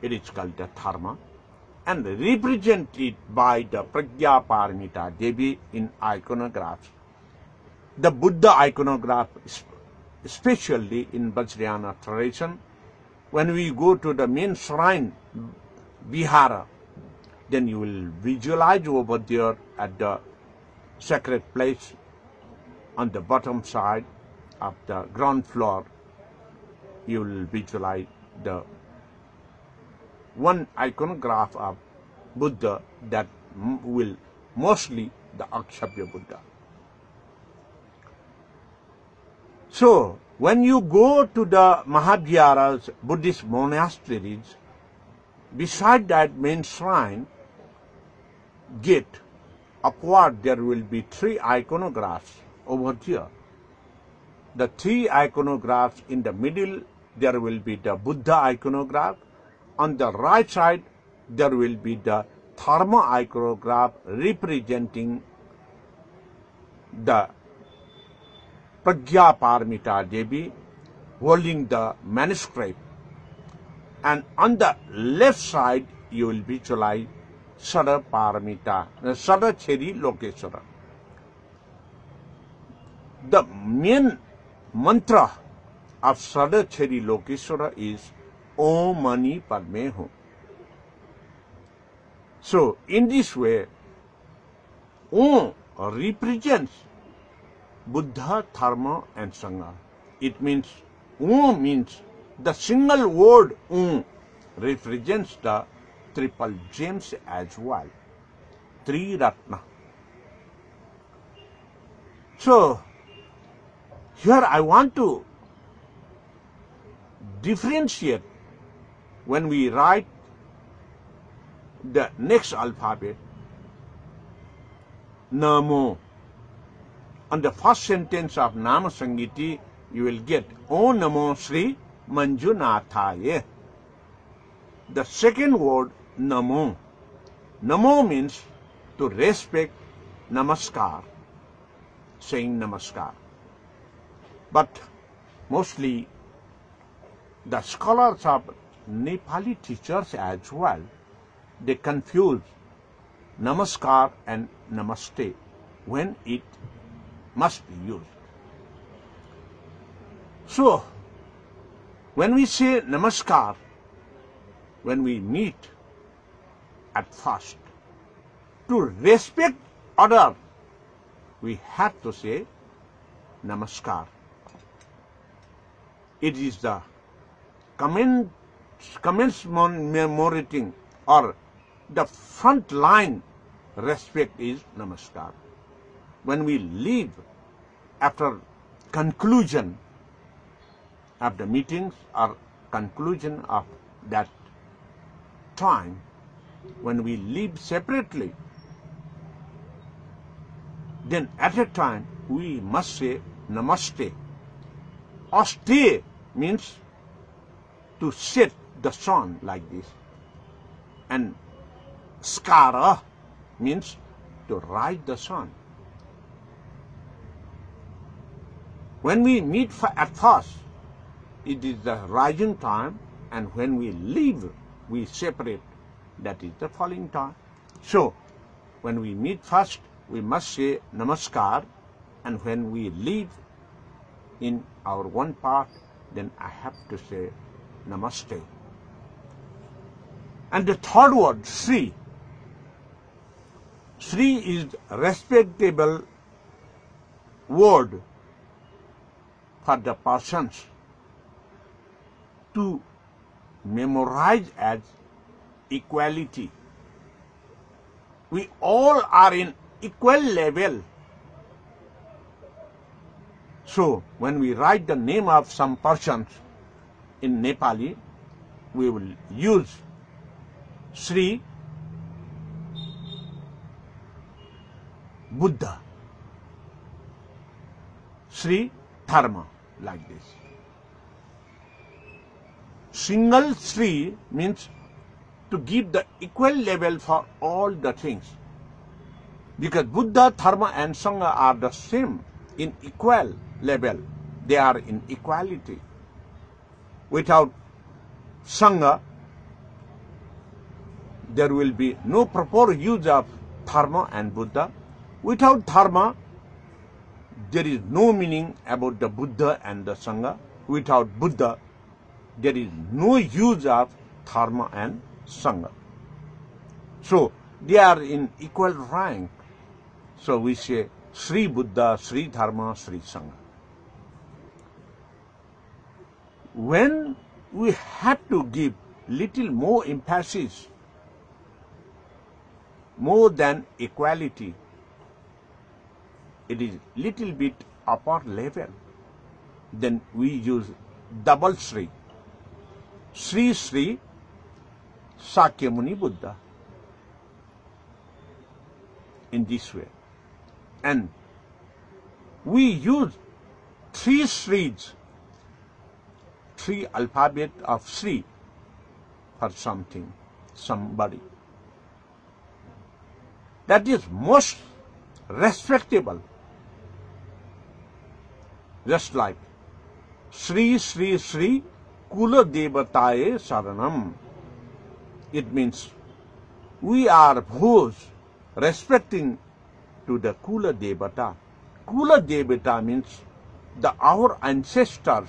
it is called the Dharma, and represented by the Pragya Paramita Devi in iconographs. The Buddha iconograph, especially in Vajrayana tradition, when we go to the main shrine, Vihara, then you will visualize over there at the sacred place on the bottom side of the ground floor, you will visualize the one iconograph of Buddha that will mostly the Akshabhya Buddha. So, when you go to the Mahaviharas Buddhist monasteries, beside that main shrine gate, upward there will be 3 iconographs over here. The 3 iconographs in the middle, there will be the Buddha iconograph. On the right side, there will be the Dharma iconograph representing the Pragya Paramita Devi holding the manuscript. And on the left side, you will visualize Sada Paramita, Sada Cheri Lokeswara. The main mantra of Sada Cheri Lokeswara is Om Mani Padme Hum. So, in this way, Om represents Buddha, Dharma and Sangha. It means, Om means the single word Om represents the triple gems as well, Tri Ratna. So, here I want to differentiate when we write the next alphabet, Namo. On the first sentence of Nama Sangiti, you will get Om Namo Sri Manjunathaya. The second word, Namo. Namo means to respect, Namaskar, saying Namaskar. But mostly the scholars of Nepali teachers as well, they confuse Namaskar and Namaste when it must be used. So, when we say Namaskar, when we meet at first, to respect others, we have to say Namaskar. It is the commemorating or the front line respect is Namaskar. When we leave after conclusion of the meetings or conclusion of that time, when we leave separately, then at a time we must say Namaste. Aste means to set the sun like this, and Skara means to rise the sun. When we meet at first, it is the rising time, and when we leave, we separate. That is the falling time. So, when we meet first, we must say Namaskar, and when we leave in our one part, then I have to say Namaste. And the third word, Sri. Sri is respectable word for the persons to memorize as equality. We all are in equal level. So, when we write the name of some persons in Nepali, we will use Sri Buddha, Sri Dharma, like this. Single Sri means to give the equal level for all the things. Because Buddha, Dharma and Sangha are the same in equal level. They are in equality. Without Sangha, there will be no proper use of Dharma and Buddha. Without Dharma, there is no meaning about the Buddha and the Sangha. Without Buddha, there is no use of Dharma and Sangha. So, they are in equal rank. So, we say Sri Buddha, Sri Dharma, Sri Sangha. When we have to give little more emphasis, more than equality, it is little bit upper level. then we use double Sri. Sri Sri Sakyamuni Buddha. In this way. And we use 3 Sris, 3 alphabet of Sri for something, somebody. That is most respectable. Just like Sri Sri Sri Kula Devataye Saranam. It means we are those respecting to the Kula Devata. Kula Devata means our ancestors,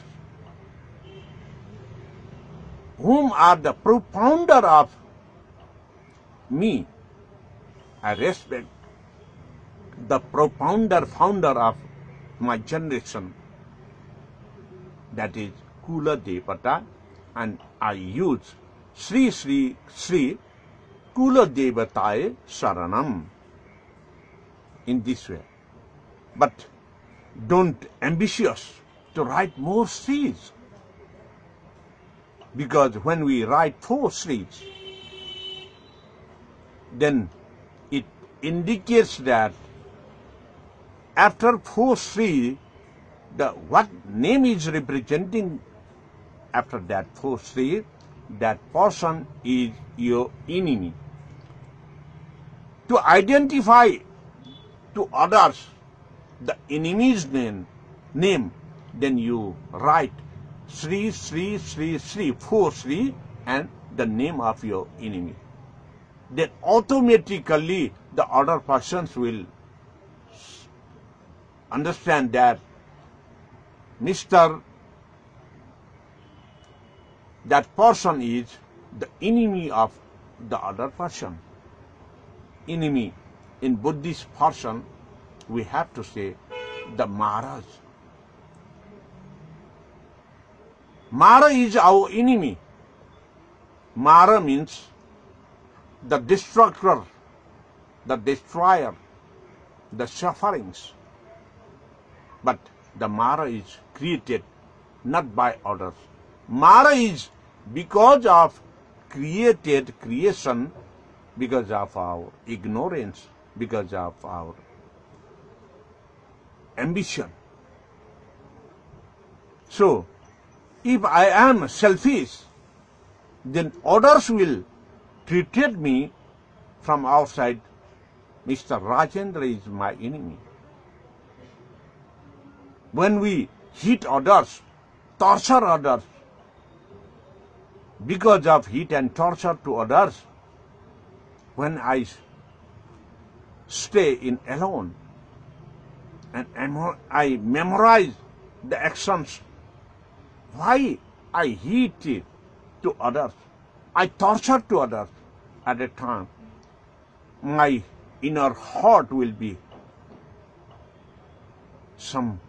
whom are the propounder of me. I respect the propounder, founder of my generation. That is Kula Devata, and I use Sri Sri Sri Kula Devataye Saranam in this way. But don't ambitious to write more Sris, because when we write 4 Sris, then it indicates that after 4 Sri, what name is representing after that 4 Sri, that person is your enemy. To identify to others the enemy's name, then you write Sri Sri Sri Sri, 4 Sri, and the name of your enemy. Then automatically the other persons will understand that that person is the enemy of the other person. Enemy in Buddhist person, we have to say the Maharaj. Mara is our enemy. Mara means the destructor, the destroyer, the sufferings. But the Mara is created not by others. Mara is because of creation, because of our ignorance, because of our ambition. So, if I am selfish, then others will treat me from outside. Mr. Rajendra is my enemy. When we hit others, torture others, because of hit and torture to others, when I stay in alone and I memorize the actions, why I hit it to others, I torture to others, at a time, my inner heart will be some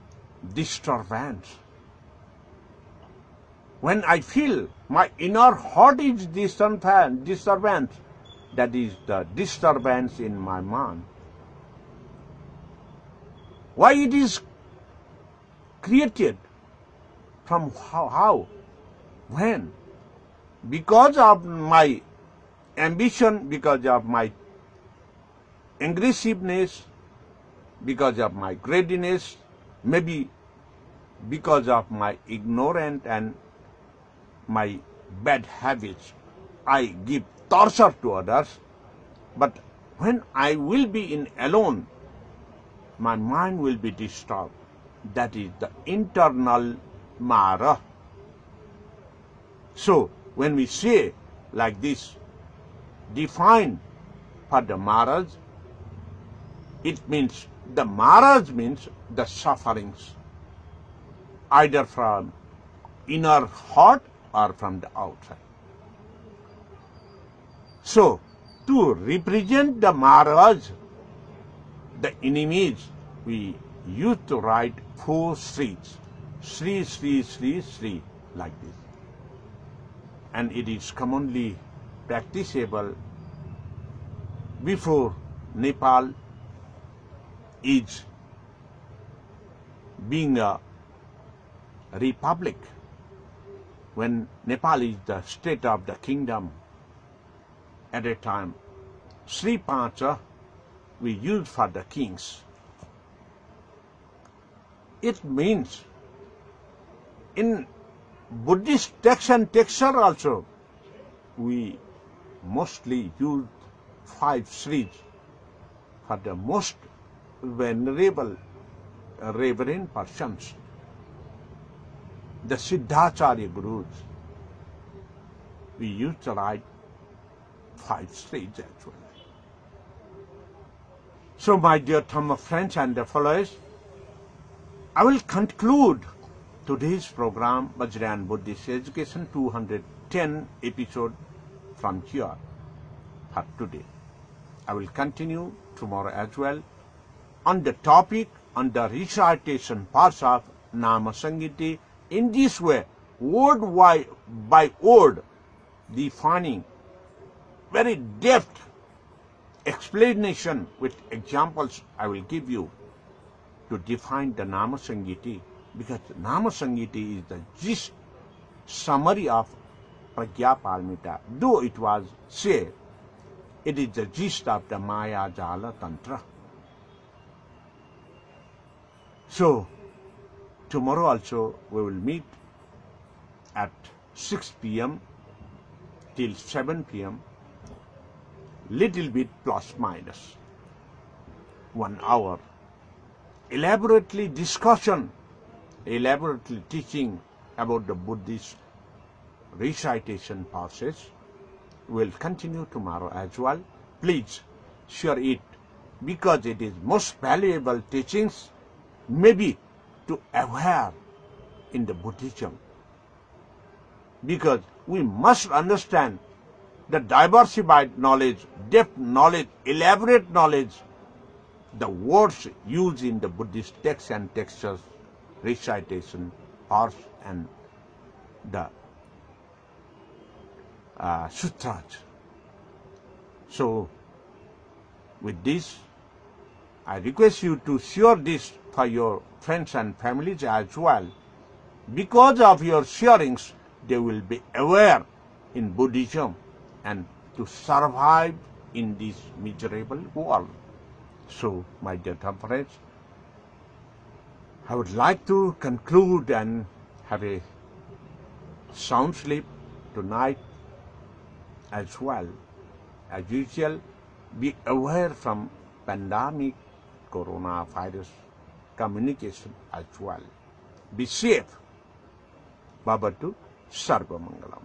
disturbance. When I feel my inner heart is disturbance, that is the disturbance in my mind. Why it is created? From how? When? Because of my ambition, because of my aggressiveness, because of my greediness, maybe because of my ignorance and my bad habits, I give torture to others. But when I will be in alone, my mind will be disturbed. That is the internal Mara. So, when we say like this, define for the Maras, it means the Maras means the sufferings, either from inner heart or from the outside. So, to represent the Maras, the enemies, we used to write 4 Sris. Sri, Sri, Sri, Sri, like this. And it is commonly practicable before Nepal is being republic, when Nepal is the state of the kingdom, at a time, Sri Pancha we use for the kings. It means in Buddhist text and texture also, we mostly use 5 Sris for the most venerable, reverend persons. The Siddhacharya Gurus, we used to write 5 Sris actually. So my dear Dhamma friends and the followers, I will conclude today's program, Vajrayana Buddhist Education 210 episode from here for today. I will continue tomorrow as well on the topic, on the recitation parts of Nama Sangiti, in this way, word by word, defining very depth explanation with examples I will give you to define the Nama Sangiti, because Nama Sangiti is the gist summary of Pragya Paramita. Though it was said, it is the gist of the Maya Jala Tantra. So, tomorrow also we will meet at 6 p.m. till 7 p.m. little bit plus minus 1 hour. Elaborately discussion, elaborately teaching about the Buddhist recitation process will continue tomorrow as well. Please share it, because it is most valuable teachings, maybe to aware in the Buddhism. Because we must understand the diversified knowledge, depth knowledge, elaborate knowledge, the words used in the Buddhist texts and textures, recitation, parts, and the sutras. So, with this, I request you to share this for your friends and families as well. Because of your sharings, they will be aware in Buddhism and to survive in this miserable world. So, my dear friends, I would like to conclude and have a sound sleep tonight as well. As usual, be aware from pandemic coronavirus communication as well. Be safe. Bhavatu Sarva Mangalam.